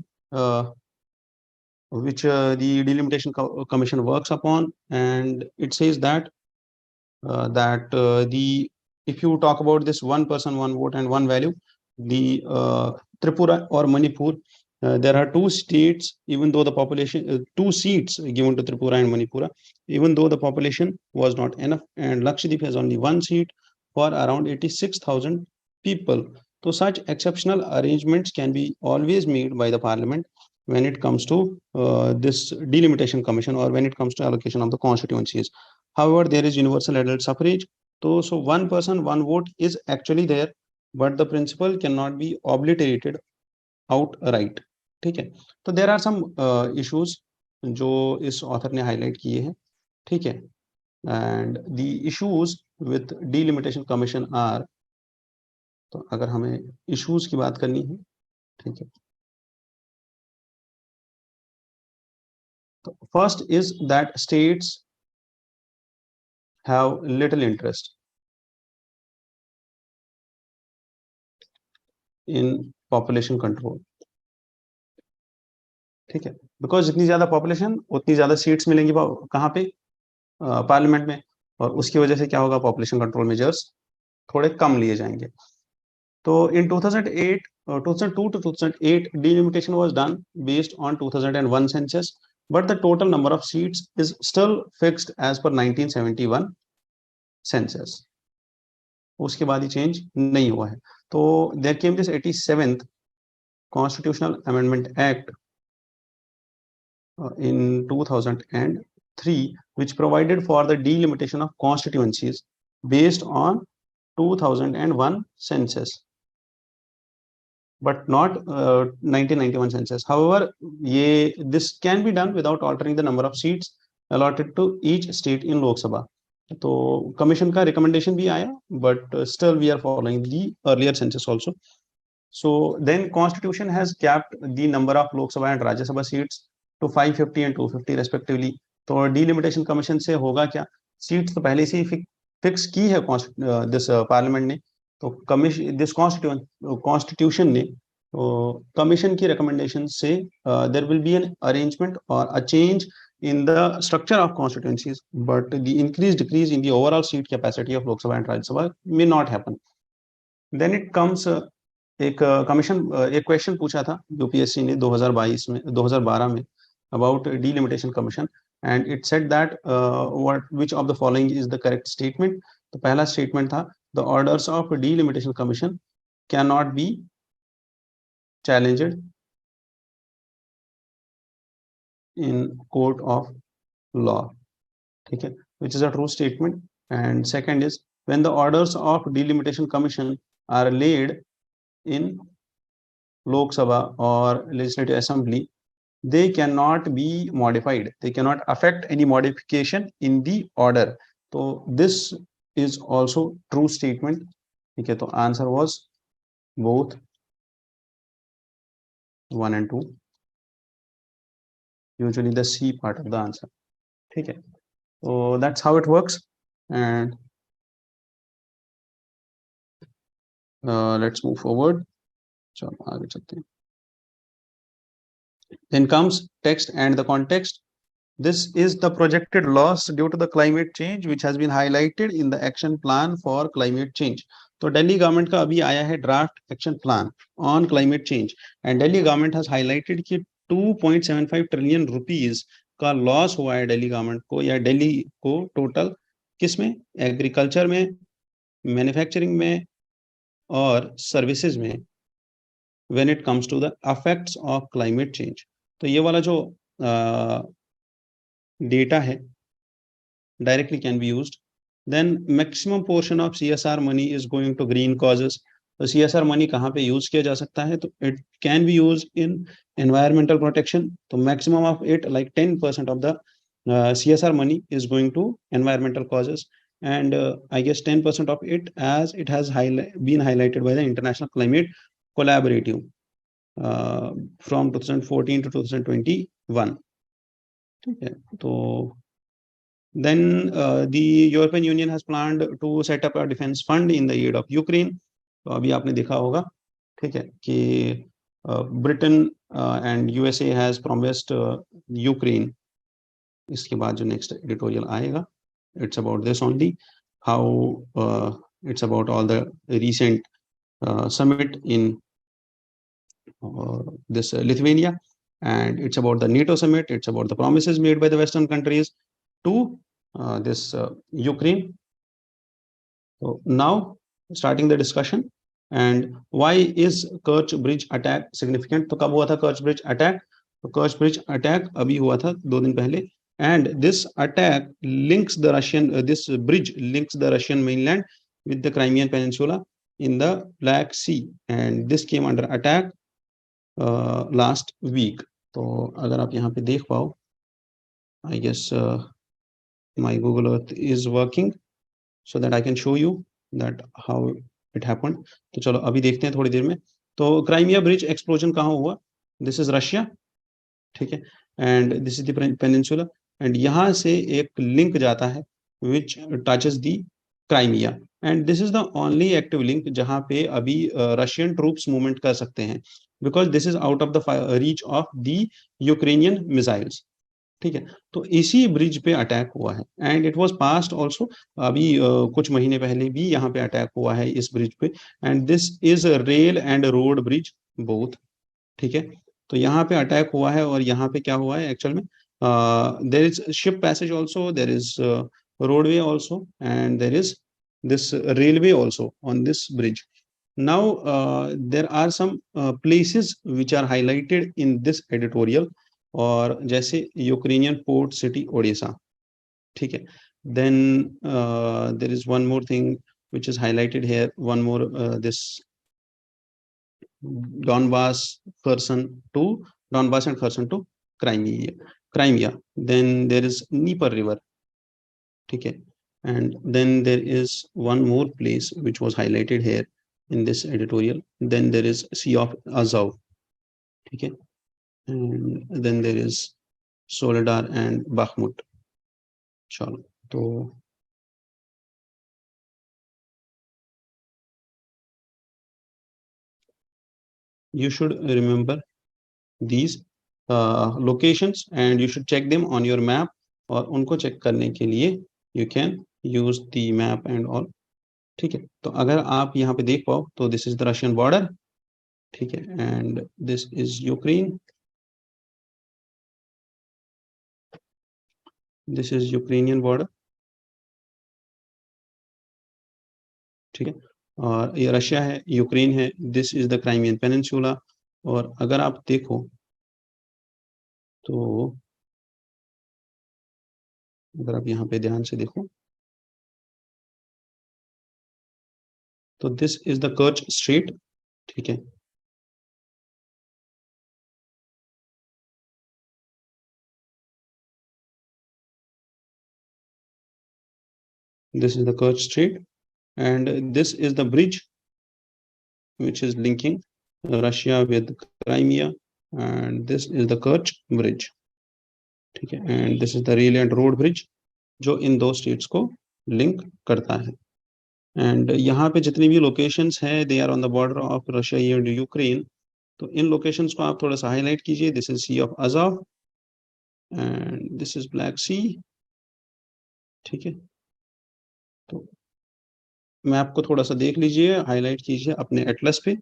S1: which the delimitation commission works upon. And it says that the if you talk about this one person, one vote, and one value, the Tripura or Manipur, there are two states, even though the population, two seats given to Tripura and Manipura, even though the population was not enough, and Lakshadweep has only one seat for around 86,000 people. So such exceptional arrangements can be always made by the parliament when it comes to this delimitation commission, or when it comes to allocation of the constituencies. However, there is universal adult suffrage. So one person, one vote is actually there, but the principle cannot be obliterated outright. ठीक है, तो there are some issues जो इस author ने highlight किए हैं. ठीक है, and the issues with delimitation commission are, तो अगर हमें issues की बात करनी है, ठीक है, तो first is that states have little interest in population control. ठीक है, बिकॉज जितनी ज्यादा पॉपुलेशन उतनी ज्यादा सीट्स मिलेंगी कहाँ पे? पार्लियामेंट में, और उसकी वजह से क्या होगा? पॉपुलेशन कंट्रोल मेजर्स थोड़े कम लिए जाएंगे. तो इन 2008 2002 to 2008 delimitation was done based on 2001 census, but the total number of seats is still fixed as per 1971 census. उसके बाद ही चेंज नहीं हुआ है. तो there came this 87th constitutional amendment act in 2003, which provided for the delimitation of constituencies based on 2001 census, but not 1991 census. However, this can be done without altering the number of seats allotted to each state in Lok Sabha. तो commission का recommendation भी आया, but still we are following the earlier census also. So then Constitution has capped the number of Lok Sabha and Rajya Sabha seats to 550 and 250 respectively. तो delimitation commission से होगा क्या? Seats तो पहले से ही फिक्स की है दिस पार्लियामेंट ने. तो कमीशन दिस कॉन्स्टिट्यूशन ने कमीशन की रिकमेंडेशन से there will be an arrangement और a change in the structure of constituencies, but the decrease in the overall seat capacity of Lok Sabha and Rajya Sabha may not happen. Then it comes एक commission एक question पूछा था UPSC ने 2022 में 2012 में about delimitation commission, and it said that which of the following is the correct statement. तो पहला statement था the orders of delimitation commission cannot be challenged in court of law. ठीक है, which is a true statement. And second is when the orders of delimitation commission are laid in Lok Sabha or Legislative Assembly, they cannot be modified. They cannot affect any modification in the order. So this is also true statement. Okay, so answer was both 1 and 2. Usually the C part of the answer. Okay, so that's how it works. And let's move forward. चलो आगे चलते हैं. Then comes text and the context. This is the projected loss due to the climate change which has been highlighted in the action plan for climate change. तो Delhi government का अभी आया है draft action plan on climate change, and Delhi government has highlighted कि 2.75 trillion rupees का loss हुआ है Delhi government को या दिल्ली को टोटल किसमें? एग्रीकल्चर में, मैन्युफैक्चरिंग में और सर्विसेज में when it comes to the effects of climate change. तो ये वाला जो data है directly can be used. Then maximum portion of CSR money is going to green causes. तो CSR money कहाँ पे use किया जा सकता है? तो it can be used in environmental protection. तो maximum of it, like 10% of the CSR money is going to environmental causes, and I guess 10% of it, as it has been highlighted by the International Climate Collaborative from 2014 to 2021. ठीक है, तो then the European Union has planned to set up a defense fund in the aid of Ukraine. तो अभी आपने देखा होगा, ठीक है, कि Britain and USA has promised Ukraine. इसके बाद जो next editorial आएगा, it's about this only, how it's about all the recent summit in this Lithuania, and it's about the NATO summit. It's about the promises made by the Western countries to this Ukraine. So now starting the discussion, and why is Kerch Bridge attack significant? तो कब हुआ था Kerch Bridge attack? तो Kerch Bridge attack अभी हुआ था 2 दिन पहले, and this attack links the Russian this bridge links the Russian mainland with the Crimean Peninsula in the Black Sea, and this came under attack last week. तो अगर आप यहाँ पे देख पाओ, I guess my Google Earth is working so that I can show you that how it happened. तो चलो अभी देखते हैं थोड़ी देर में. तो क्राइमिया ब्रिज एक्सप्लोजन कहाँ हुआ? दिस इज रशिया, ठीक है, and this is the peninsula, and यहाँ से एक लिंक जाता है which touches the Crimea, and this is the only active link जहाँ पे अभी रशियन ट्रूप्स मूवमेंट कर सकते हैं, because this is out of the reach of the Ukrainian missiles. ठीक है, तो इसी ब्रिज पे अटैक हुआ है, and it was past also, अभी कुछ महीने पहले भी यहाँ पे अटैक हुआ है इस ब्रिज पे, and this is rail and road bridge both. ठीक है, तो यहाँ पे अटैक हुआ है, और यहाँ पे क्या हुआ है एक्चुअल में, there is ship passage also, there is roadway also, and there is this railway also on this bridge. Now there are some places which are highlighted in this editorial, और जैसे यूक्रेनियन पोर्ट सिटी ओडिशा. ठीक है, then there is one more thing which is highlighted here, one more this Donbass and Kherson to Crimea. Then there is Dnieper river. ठीक है, and then there is one more place which was highlighted here in this editorial. Then there is Sea of Azov. ठीक है, and then there is Soledar and Bakhmut. चलो, तो you should remember these locations and you should check them on your map, और उनको check करने के लिए you can use the map and all. ठीक है, तो अगर आप यहाँ पे देख पाओ तो this is the Russian border. ठीक है, and this is Ukraine. This is Ukrainian border. ठीक है, और ये रशिया है, यूक्रेन है, this is the Crimean peninsula. और अगर आप देखो तो अगर आप यहाँ पे ध्यान से देखो तो दिस इज द कर्च स्ट्रेट. ठीक है, this is the Kerch Strait, and this is the bridge which is linking Russia with Crimea, and this is the Kerch bridge. ठीक है, and this is the rail and road bridge जो इन दो states को link करता है. And यहाँ पे जितनी भी लोकेशंस है they are on the border of Russia and Ukraine. तो इन लोकेशंस को आप थोड़ा सा हाईलाइट कीजिए. This is sea of Azov and this is Black Sea. ठीक है, तो मैप को थोड़ा सा देख लीजिए, हाईलाइट कीजिए अपने एटलस पे,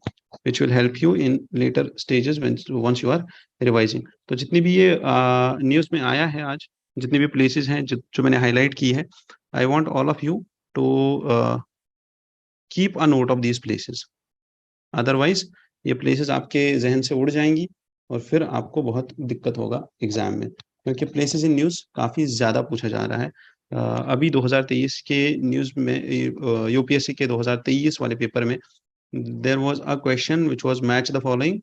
S1: which will help you in later stages once you are revising. तो जितनी भी ये न्यूज़ में आया है आज, जितनी भी प्लेसेस हैं जो मैंने हाईलाइट की है, I want all of you to keep a note of these places. Otherwise ये प्लेसेस आपके जहन से उड़ जाएंगी और फिर आपको बहुत दिक्कत होगा एग्जाम में, क्योंकि प्लेसेस इन न्यूज़ काफ़ी ज़्यादा पूछा जा रहा है। अभी 2023 के न्यूज़ में, यूपीएससी के 2023 वाले पेपर में there was a question which was match the following.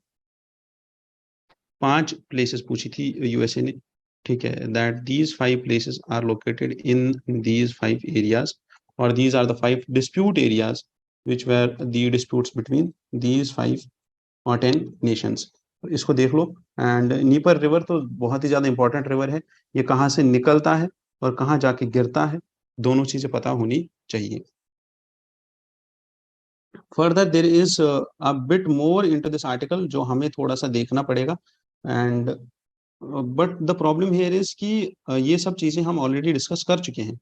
S1: 5 places पूछी थी यूएसए ने, ठीक है, that these 5 places are located in these 5 areas, और these are the 5 dispute areas which were the disputes between these 5 और 10 Nations. इसको देख लो। And Dnieper river तो बहुत ही ज़्यादा इंपॉर्टेंट रिवर है, ये कहाँ से निकलता है और कहाँ जाके गिरता है, दोनों चीज़ें पता होनी चाहिए। Further there is a bit more into this article, जो हमें थोड़ा सा देखना पड़ेगा। And but the problem here is कि ये सब चीज़ें हम ऑलरेडी डिस्कस कर चुके हैं।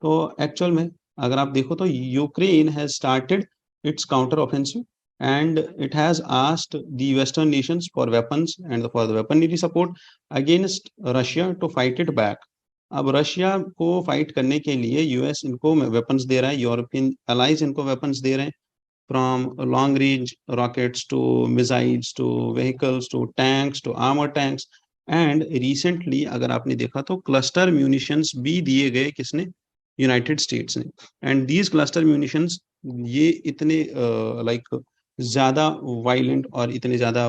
S1: तो एक्चुअल में अगर आप देखो तो Ukraine has started its counter offensive and it has asked the western nations for weapons and for the weaponry support against Russia to fight it back. अब रशिया को फाइट करने के लिए यूएस इनको वेपन्स दे रहा है, यूरोपियन अलाइज इनको वेपन्स दे रहे हैं, from long range rockets to missiles to vehicles to tanks to armor tanks। And recently अगर आपने देखा तो क्लस्टर म्यूनिशंस भी दिए गए, किसने? यूनाइटेड स्टेट्स ने। एंड दीज क्लस्टर म्यूनिशंस ये इतने लाइक ज़्यादा वायलेंट और इतने ज़्यादा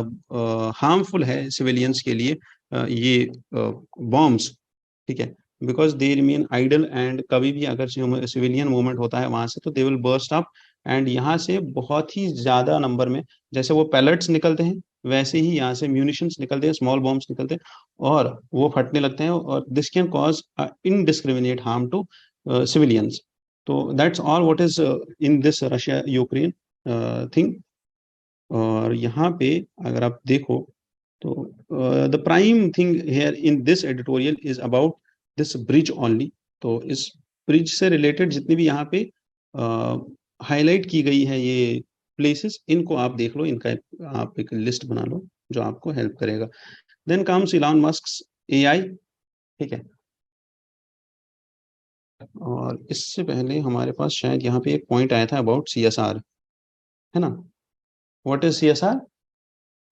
S1: हार्मफुल है सिविलियंस के लिए, ये बॉम्ब्स, ठीक है, because they remain idle, and कभी भी अगर सिविलियन मूवमेंट होता है वहां से तो they will burst up. And यहाँ से बहुत ही ज्यादा नंबर में, जैसे वो पैलेट्स निकलते हैं वैसे ही यहाँ से म्यूनिशंस निकलते हैं, स्मॉल बॉम्ब्स निकलते हैं और वो फटने लगते हैं, और this can cause indiscriminate harm to civilians. तो that's all what is in this Russia Ukraine thing. और यहाँ पे अगर आप देखो तो the prime thing here in this editorial is about this bridge only. तो इस ब्रिज से रिलेटेड जितने भी यहाँ पे हाईलाइट की गई है ये प्लेसेस, इनको आप देख लो, इनका आप एक लिस्ट बना लो जो आपको हेल्प करेगा। देन कम्स इलॉन मस्क्स एआई, ठीक है। और इससे पहले हमारे पास शायद यहाँ पे एक पॉइंट आया था अबाउट सीएसआर, है ना? What is CSR?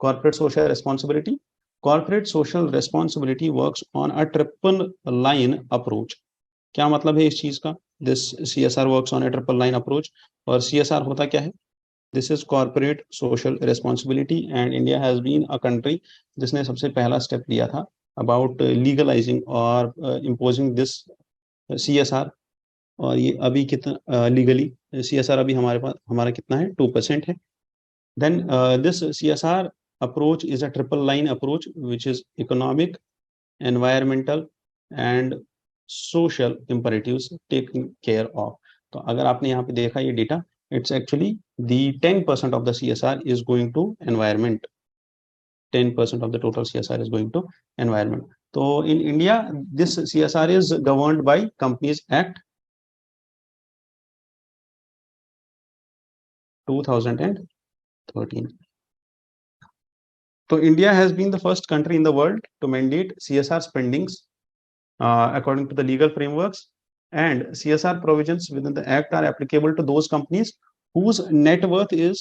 S1: Corporate social responsibility. Corporate social responsibility works on a triple line approach. क्या मतलब है इस चीज का? This CSR works on a triple line approach. और सीएसआर होता क्या है? This is corporate social responsibility, and India has been a country जिसने सबसे पहला स्टेप लिया था अबाउट लीगलाइजिंग और इम्पोजिंग दिस सीएसआर। और ये अभी कितना लीगली सीएसआर अभी हमारे पास हमारा कितना है? 2% है। Then this CSR approach is a triple line approach which is economic, environmental and social imperatives taken care of। तो अगर आपने यहाँ पे देखा ये data, it's actually the 10% of the CSR is going to environment, 10% of the total CSR is going to environment। तो in India this CSR is governed by Companies Act 2013। So India has been the first country in the world to mandate CSR spendings according to the legal frameworks, and CSR provisions within the act are applicable to those companies whose net worth is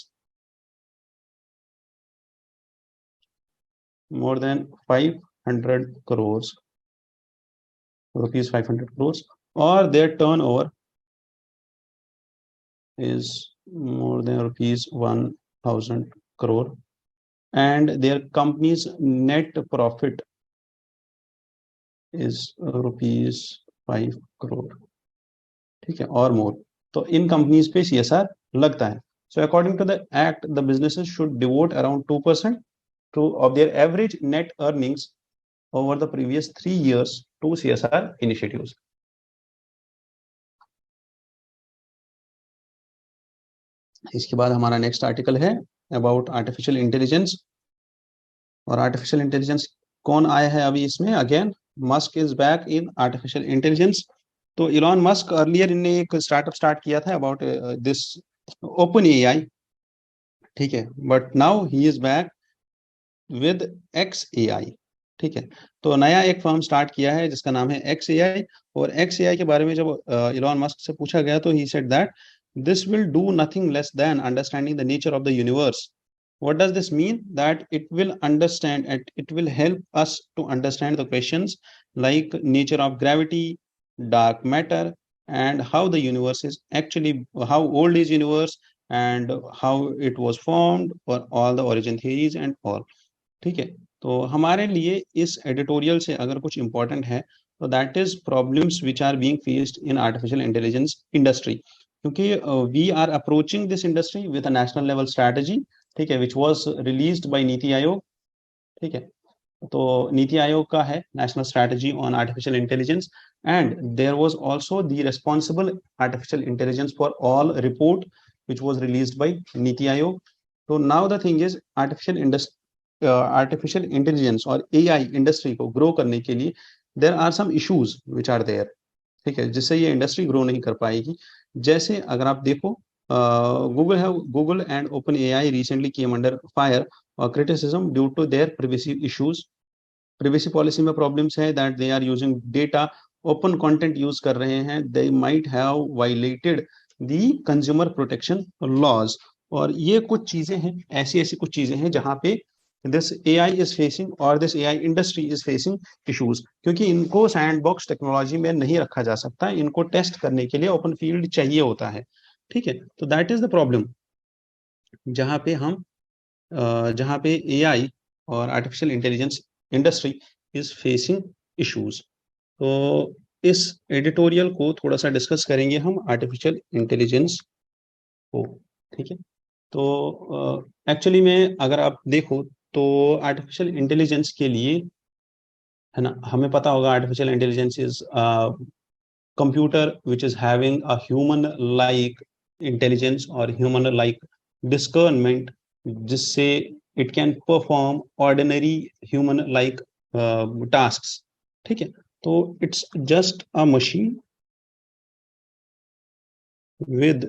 S1: more than 500 crores rupees, 500 crores, or their turnover is more than rupees 1000 crore, and their company's net profit is rupees 5 crore, ठीक है, और मोर। तो इन companies पे CSR लगता है। So according to the act the businesses should devote around 2% to of their average net earnings over the previous 3 years to CSR initiatives। इसके बाद हमारा नेक्स्ट आर्टिकल है अबाउट आर्टिफिशियल इंटेलिजेंस। और आर्टिफिशियल इंटेलिजेंस कौन आया है अभी इसमें? Again Musk is back in artificial intelligence. तो इलॉन मस्क अर्लियर इनने एक स्टार्टअप स्टार्ट किया था अबाउट दिस ओपन एआई, ठीक है, but now he is back with x AI, ठीक है। तो नया एक फर्म स्टार्ट किया है जिसका नाम है एक्स एआई। और एक्स एआई के बारे में जब इलॉन मस्क से पूछा गया तो he said that this will do nothing less than understanding the nature of the universe What does this mean? That it will understand and it will help us to understand the questions like nature of gravity, dark matter, and how the universe is actually, how old is universe, and how it was formed, or all the origin theories and all. ठीक है, तो हमारे लिए इस editorial से अगर कुछ important है तो that is problems which are being faced in artificial intelligence industry, क्योंकि we are approaching this industry with a national level strategy, ठीक है, विच वाज रिलीज्ड बाय नीति आयोग, ठीक है। तो नीति आयोग का है national strategy on artificial intelligence, and there was also the responsible artificial intelligence for all report which was released by NITI Aayog. So now the thing is artificial intelligence और AI industry को grow करने के लिए there are some issues which are there, ठीक है, जिससे ये industry grow नहीं कर पाएगी। जैसे अगर आप देखो, Google and open AI recently came under fire और criticism due to their privacy issues. Privacy policy में प्रॉब्लम्स है that they are using data, open content use कर रहे हैं, they might have violated the consumer protection laws. और ये कुछ चीजें हैं, ऐसी ऐसी कुछ चीजें हैं जहां पे दिस AI इज फेसिंग और this AI industry is facing issues, क्योंकि इनको सैंडबॉक्स टेक्नोलॉजी में नहीं रखा जा सकता, इनको टेस्ट करने के लिए ओपन फील्ड चाहिए होता है, ठीक है। तो दैट इज द प्रॉब्लम जहां पे हम जहां पे AI और artificial intelligence industry is facing issues. तो इस एडिटोरियल को थोड़ा सा डिस्कस करेंगे हम आर्टिफिशियल इंटेलिजेंस को, ठीक है। तो एक्चुअली में अगर आप देखो तो आर्टिफिशियल इंटेलिजेंस के लिए, है ना, हमें पता होगा artificial intelligence is computer which is having a human like intelligence और ह्यूमन लाइक डिस्कर्नमेंट, जिससे it can perform ordinary human like tasks, ठीक है। तो it's just a machine with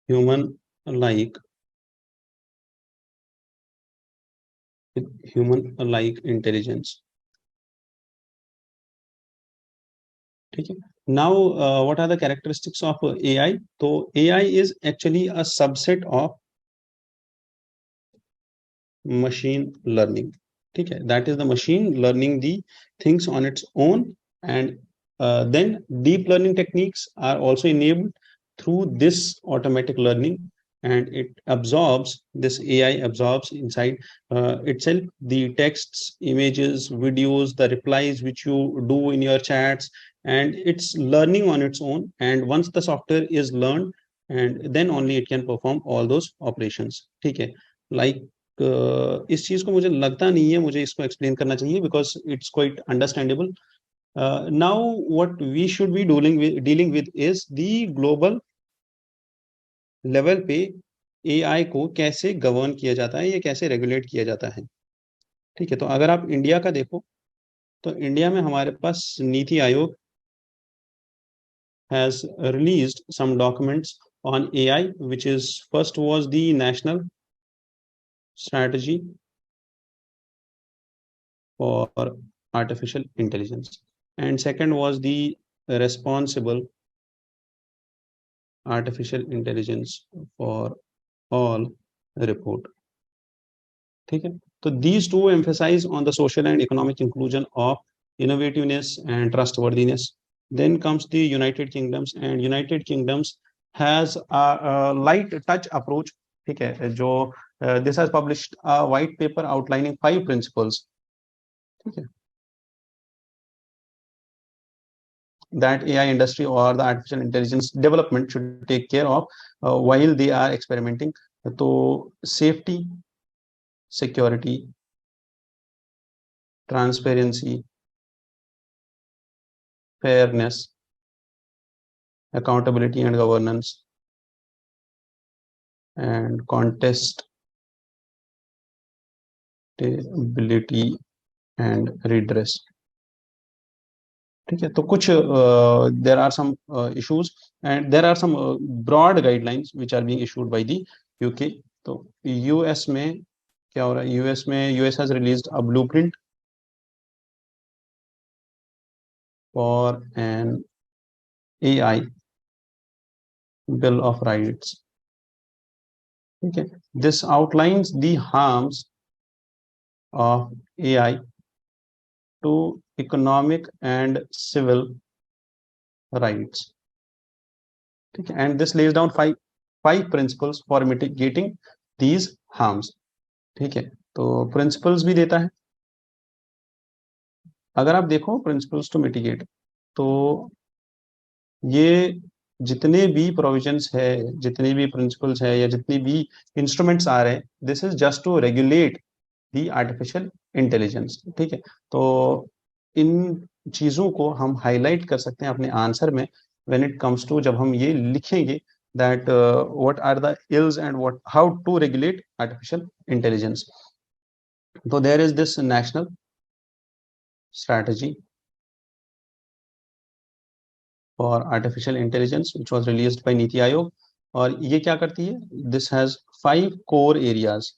S1: human like intelligence, ठीक है। Now what are the characteristics of AI? तो AI is actually a subset of machine learning, ठीक है, that is the machine learning the things on its own, and then deep learning techniques are also enabled through this automatic learning, and it absorbs, this AI absorbs inside itself the texts, images, videos, the replies which you do in your chats, and it's learning on its own, and once the software is learned, and then only it can perform all those operations, ठीक है। like इस चीज को मुझे लगता नहीं है मुझे इसको एक्सप्लेन करना चाहिए because it's quite understandable. Now what we should be dealing with is the global level पे AI को कैसे गवर्न किया जाता है, ये कैसे रेगुलेट किया जाता है, ठीक है। तो अगर आप इंडिया का देखो तो इंडिया में हमारे पास NITI Aayog has released some documents on AI, which is first was the national strategy for artificial intelligence, and second was the responsible artificial intelligence for all report, ठीक है। तो these two emphasize on the social and economic inclusion of innovativeness and trustworthiness. Then comes the United Kingdoms, and United Kingdoms has a light touch approach, ठीक है, जो this has published a white paper outlining 5 principles, ठीक है, that AI industry or the artificial intelligence development should take care of while they are experimenting. तो safety, security, transparency, fairness, accountability and governance, and contestability and redress, ठीक है। तो कुछ there are some issues and there are some broad guidelines which are being issued by the UK. तो US में क्या हो रहा है, यूएस में US has released a blueprint for an AI bill of rights, ठीक है, this outlines the harms of AI to economic and civil rights. ठीक है, and this lays down five principles for mitigating these harms. ठीक है, तो principles भी देता है। अगर आप देखो प्रिंसिपल्स टू मिटिगेट, तो ये जितने भी प्रोविजंस है, जितने भी प्रिंसिपल्स है, या जितने भी इंस्ट्रूमेंट्स आ रहे हैं, this is just to regulate the artificial intelligence. ठीक है, तो इन चीजों को हम हाईलाइट कर सकते हैं अपने आंसर में व्हेन इट कम्स टू, जब हम ये लिखेंगे that what are the ills and what how to regulate artificial intelligence. तो there is this national strategy for artificial intelligence which was released by NITI Aayog, और ये क्या करती है, दिस हैज 5 core areas।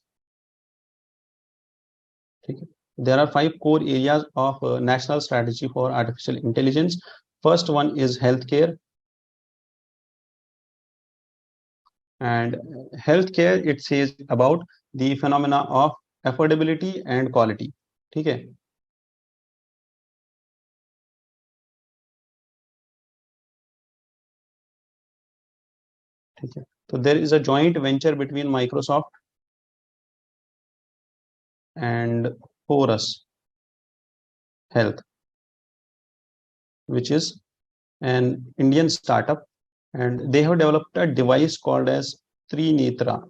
S1: ठीक है, there are 5 core areas of national strategy for artificial intelligence. First one is healthcare, and healthcare it says about the phenomena of affordability and quality. ठीक है, ठीक है, तो there is a joint venture between Microsoft and Chorus Health, which is an Indian startup, and they have developed a device called as Trinetra।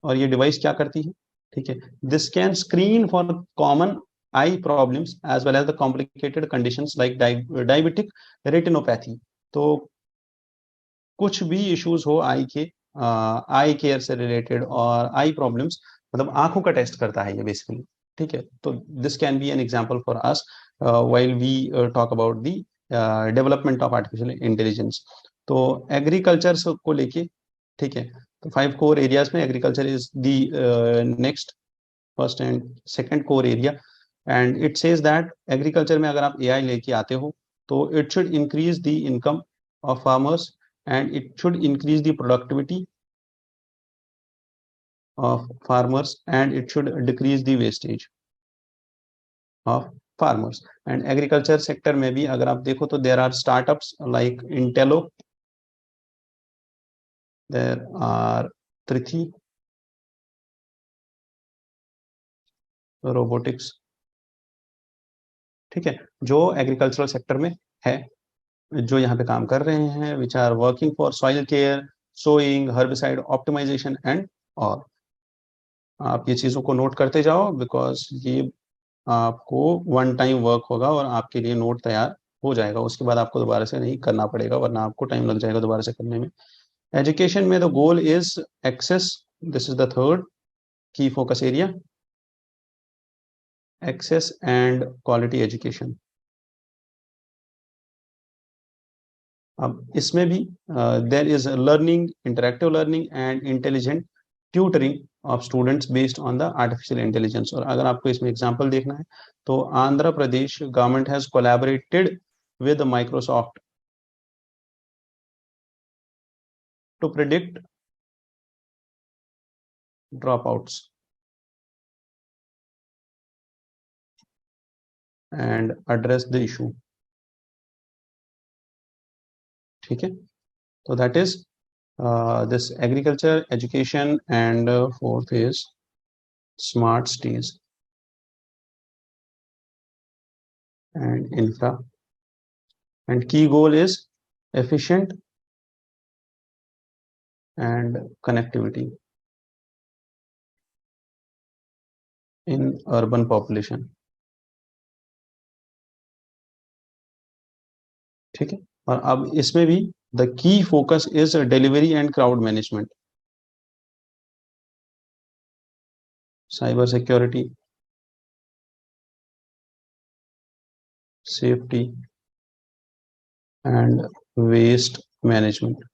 S1: और ये device क्या करती है, ठीक है, this can screen for common eye problems as well as the complicated conditions like diabetic retinopathy. तो कुछ भी इश्यूज हो आई के, आई केयर से रिलेटेड और आई प्रॉब्लम्स, मतलब आंखों का टेस्ट करता है ये बेसिकली। ठीक है, तो this can be an example for us while we talk about the development of artificial intelligence. तो एग्रीकल्चर को लेके, ठीक है, तो 5 core areas में agriculture is the next first and second core area, and it says that agriculture में अगर आप एआई लेके आते हो, तो it should increase the income of farmers, and it should increase the productivity of farmers, and it should decrease the wastage of farmers। and agriculture sector में भी अगर आप देखो तो there are startups like Intello, there are Trithi robotics। ठीक है, जो agricultural sector में है, जो यहाँ पे काम कर रहे हैं, which are working for soil care, sowing, herbicide optimisation and. और आप ये चीजों को नोट करते जाओ, बिकॉज ये आपको वन टाइम वर्क होगा और आपके लिए नोट तैयार हो जाएगा, उसके बाद आपको दोबारा से नहीं करना पड़ेगा, वरना आपको टाइम लग जाएगा दोबारा से करने में। एजुकेशन में the goal is access, this is the third key focus area, access and quality education. अब इसमें भी there is learning, interactive learning and intelligent tutoring of students based on the artificial intelligence. और अगर आपको इसमें example देखना है, तो Andhra Pradesh government has collaborated with Microsoft to predict dropouts and address the issue। ठीक है, तो that is this agriculture, education, and fourth is smart cities and infra, and key goal is efficient and connectivity in urban population। ठीक है, और अब इसमें भी the key focus is delivery and crowd management, cyber security, safety and waste management.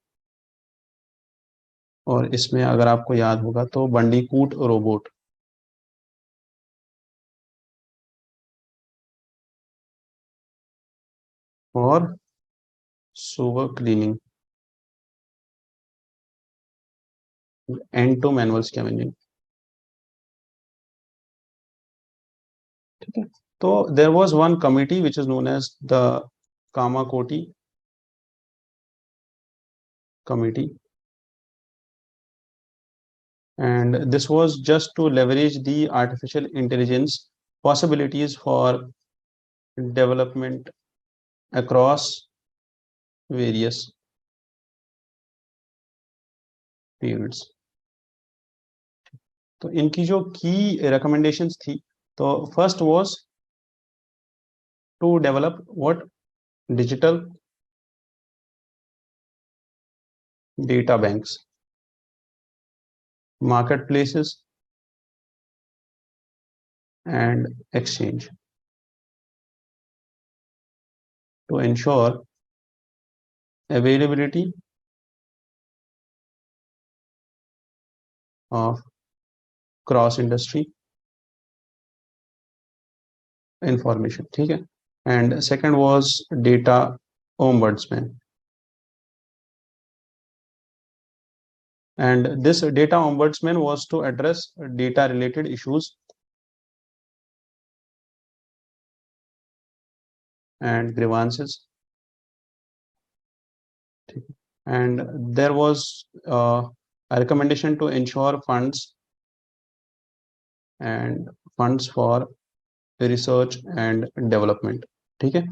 S1: और इसमें अगर आपको याद होगा तो बंडीकूट रोबोट और sewer cleaning. And to manual scavenging. ठीक है, तो there was one committee which is known as the Kamakoti committee, and this was just to leverage the artificial intelligence possibilities for development across various fields. तो इनकी जो की recommendations थी, तो first was to develop what digital data banks, marketplaces and exchange to ensure availability of cross industry information. ठीक है, and second was data ombudsman, and this data ombudsman was to address data related issues and grievances, and there was a recommendation to ensure funds and funds for research and development. ठीक है,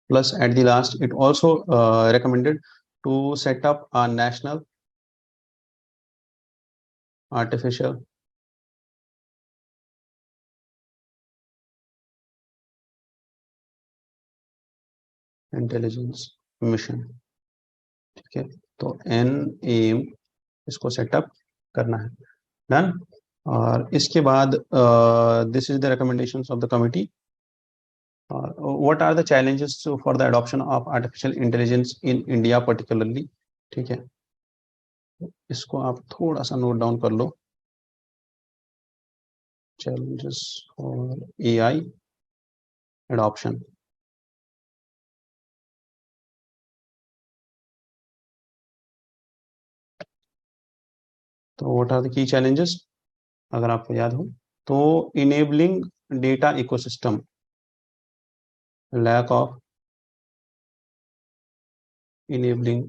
S1: plus at the last it also recommended to set up a national artificial intelligence mission. ठीक है, तो NAM इसको setup करना है, done. और इसके बाद this is the recommendations of the committee. What are the challenges for the adoption of artificial intelligence in India particularly? ठीक है, इसको आप थोड़ा सा नोट डाउन कर लो, challenges for AI adoption. तो what are the key challenges अगर आपको याद हो तो enabling data ecosystem, lack of enabling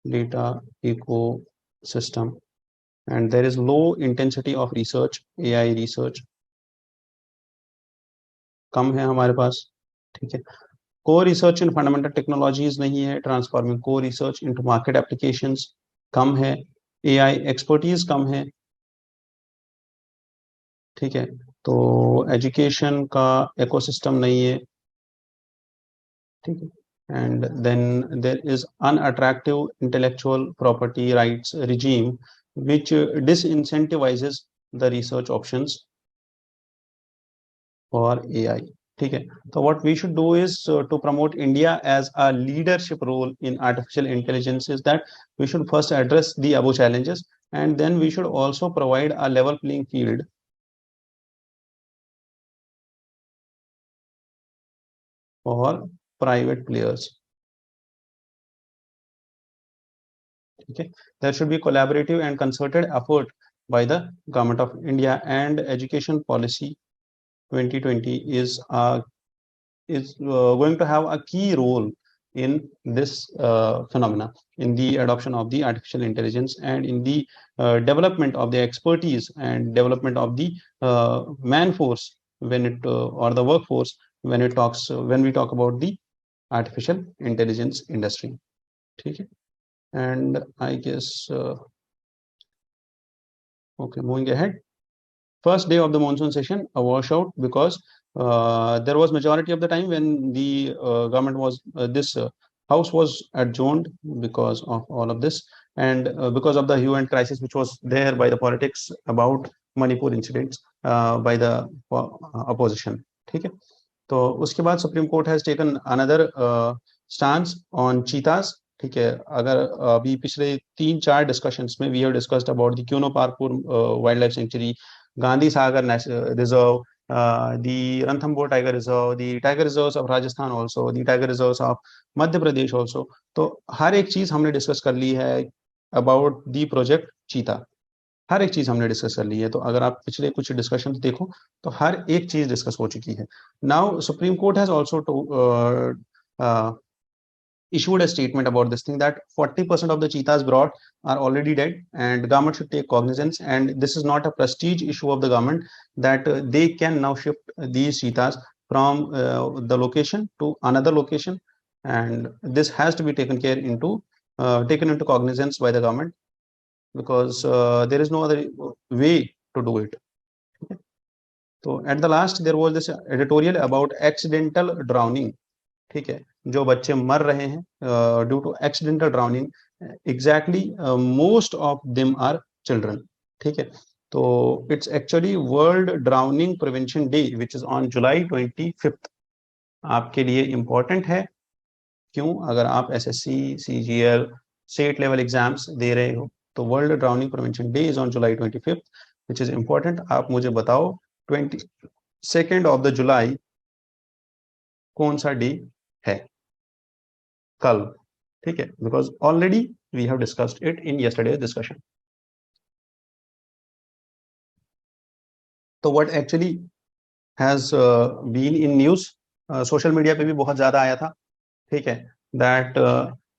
S1: data ecosystem, and there is low intensity of research, AI research कम है हमारे पास। ठीक है, core research in fundamental technologies नहीं है, transforming core research into market applications कम है, AI expertise कम है। ठीक है, तो एजुकेशन का इकोसिस्टम नहीं है। ठीक है, and then there is unattractive intellectual property rights regime which disincentivizes the research options for AI. ठीक है, तो what we should do is to promote India as a leadership role in artificial intelligence is that we should first address the above challenges, and then we should also provide a level playing field for private players. Okay, there should be collaborative and concerted effort by the government of India, and education policy 2020 is going to have a key role in this phenomena, in the adoption of the artificial intelligence and in the development of the expertise and development of the man force when it or the workforce when we talk about the artificial intelligence industry. Okay, and I guess okay, moving ahead, first day of the monsoon session, a washout, because there was majority of the time when the government was this house was adjourned because of all of this, and because of the hue and crisis which was there by the politics about Manipur incidents by the opposition. ठीक है, तो उसके बाद supreme court has taken another stance on cheetahs. ठीक है, अगर अभी पिछले 3-4 डिस्कशंस में we have discussed about the Kuno Palpur wildlife sanctuary, Gandhi Sagar Reserve, the Ranthambore Tiger Reserve, the Tiger Reserves of Rajasthan also, the Tiger Reserves of Madhya Pradesh also. तो हर एक चीज हमने डिस्कस कर ली है अबाउट दी प्रोजेक्ट चीता। हर एक चीज हमने डिस्कस कर ली है, तो अगर आप पिछले कुछ डिस्कशन देखो तो हर एक चीज डिस्कस हो चुकी है। Now supreme court has also issued a statement about this thing that 40% of the cheetahs brought are already dead, and government should take cognizance, and this is not a prestige issue of the government, that they can now shift these cheetahs from the location to another location, and this has to be taken into cognizance by the government, because there is no other way to do it. So at the last there was this editorial about accidental drowning. ठीक है, जो बच्चे मर रहे हैं due to accidental drowning, exactly most of them are children. ठीक है, तो it's actually world drowning prevention day which is on July 25th। आपके लिए इंपॉर्टेंट है, क्यों? अगर आप SSC, CGL, state level exams दे रहे हो तो world drowning prevention day is on July 25th which is important. आप मुझे बताओ 22nd ऑफ द जुलाई कौन सा डे है? कल। ठीक है, because already we have discussed it in yesterday discussion. तो what actually has been in news, social media पे भी बहुत ज्यादा आया था। ठीक है, that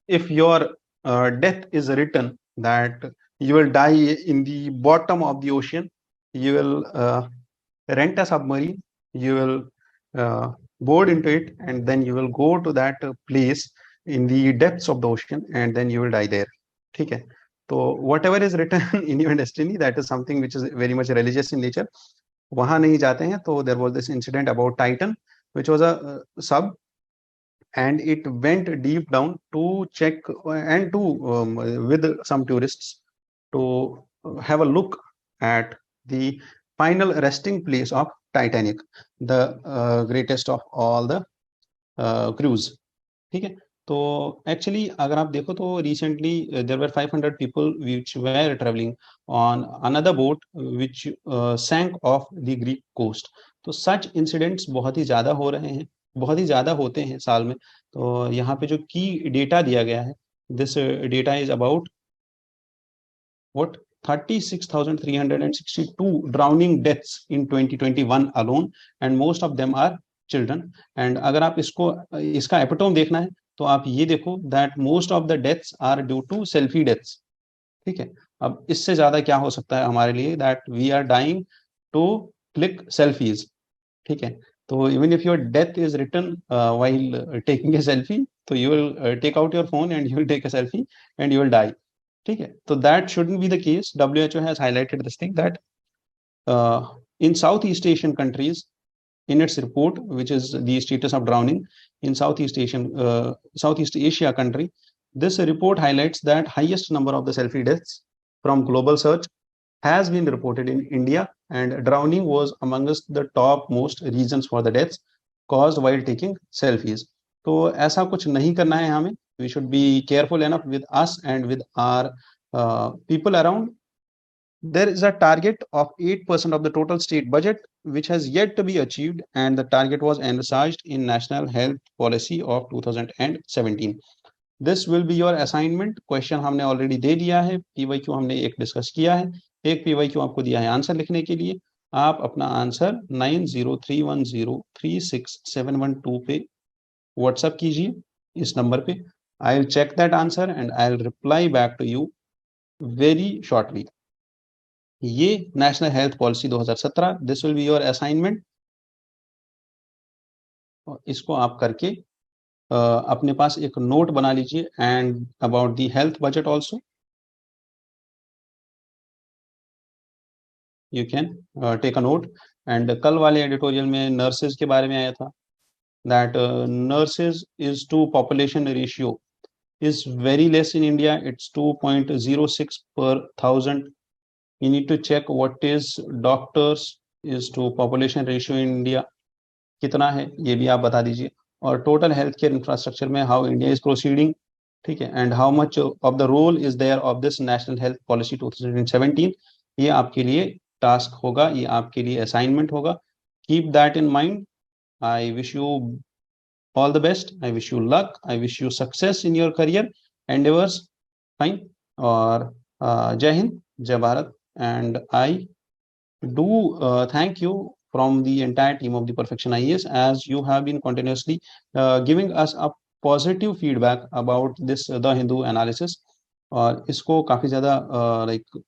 S1: if your death is written that you will die in the bottom of the ocean, you will rent a submarine, you will board into it, and then you will go to that place in the depths of the ocean, and then you will die there. ठीक है, तो whatever is written in your destiny, that is something which is very much religious in nature, वहां नहीं जाते हैं। तो there was this incident about Titan, which was a sub, and it went deep down to check and to with some tourists to have a look at the final resting place of Titanic, the greatest of all the cruise. ठीक है, तो actually अगर आप देखो तो recently there were 500 people which were travelling on another boat which sank off the Greek coast. तो such incidents बहुत ही ज्यादा हो रहे हैं, बहुत ही ज्यादा होते हैं साल में। तो यहाँ पे जो की डेटा दिया गया है, this data is about what 36,362 drowning deaths in 2021 alone, and most of them are children. And अगर आप इसका एपिटोम देखना है तो आप ये देखो that most of the deaths are due to selfie deaths. ठीक है, अब इससे ज्यादा क्या हो सकता है हमारे लिए, that we are dying to click selfies. ठीक है, तो even if your death is written while taking a selfie, so you will take out your phone and you will take a selfie and you will die. ठीक है, तो that shouldn't be the case. WHO has highlighted this thing that in Southeast Asian countries, in its report, which is the status of drowning in Southeast Asia country, this report highlights that highest number of the selfie deaths from global search has been reported in India, and drowning was amongst the top most reasons for the deaths caused while taking selfies. तो ऐसा कुछ नहीं करना है हमें. We should be careful enough with us and with our people around. There is a target of 8% of the total state budget which has yet to be achieved, and the target was envisaged in National Health Policy of 2017. This will be your assignment. Question हमने already दे दिया है, PYQ हमने एक discuss किया है, एक PYQ आपको दिया है आंसर लिखने के लिए. आप अपना आंसर 9031036712 पे व्हाट्सएप कीजिए इस नंबर पे. I will check that answer and I will reply back to you very shortly. ये national health policy 2017, this will be your assignment. इसको आप करके अपने पास एक नोट बना लीजिए, and about the health budget also you can take a note. And कल वाले एडिटोरियल में नर्सेज के बारे में आया था, that nurses is to population ratio is very less in India. It's 2.06 per 1,000. You need to check what is doctors is to population ratio in India कितना है, ये भी आप बता दीजिए. और टोटल हेल्थ केयर इंफ्रास्ट्रक्चर में हाउ इंडिया इज प्रोसीडिंग. ठीक है, and how much of the role is there of this national health policy 2017. ये आपके लिए टास्क होगा, ये आपके लिए असाइनमेंट होगा. Keep that in mind. I wish you all the best. I wish you luck. I wish you success in your career endeavors. Fine. और जय हिंद, जय Bharat, and I do thank you from the entire team of the Perfection IAS, as you have been continuously giving us a positive feedback about this The Hindu analysis. और इसको काफी ज्यादा like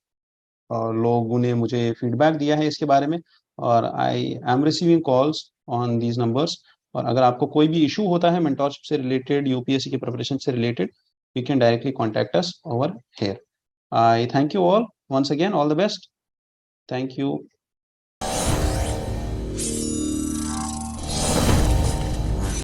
S1: लोगों ने मुझे फीडबैक दिया है इसके बारे में, और I am receiving calls on these numbers. और अगर आपको कोई भी इशू होता है मेंटोरशिप से रिलेटेड, यूपीएससी की प्रिपरेशन से related, you can directly contact us over here. I thank you all once again, all the best. Thank you.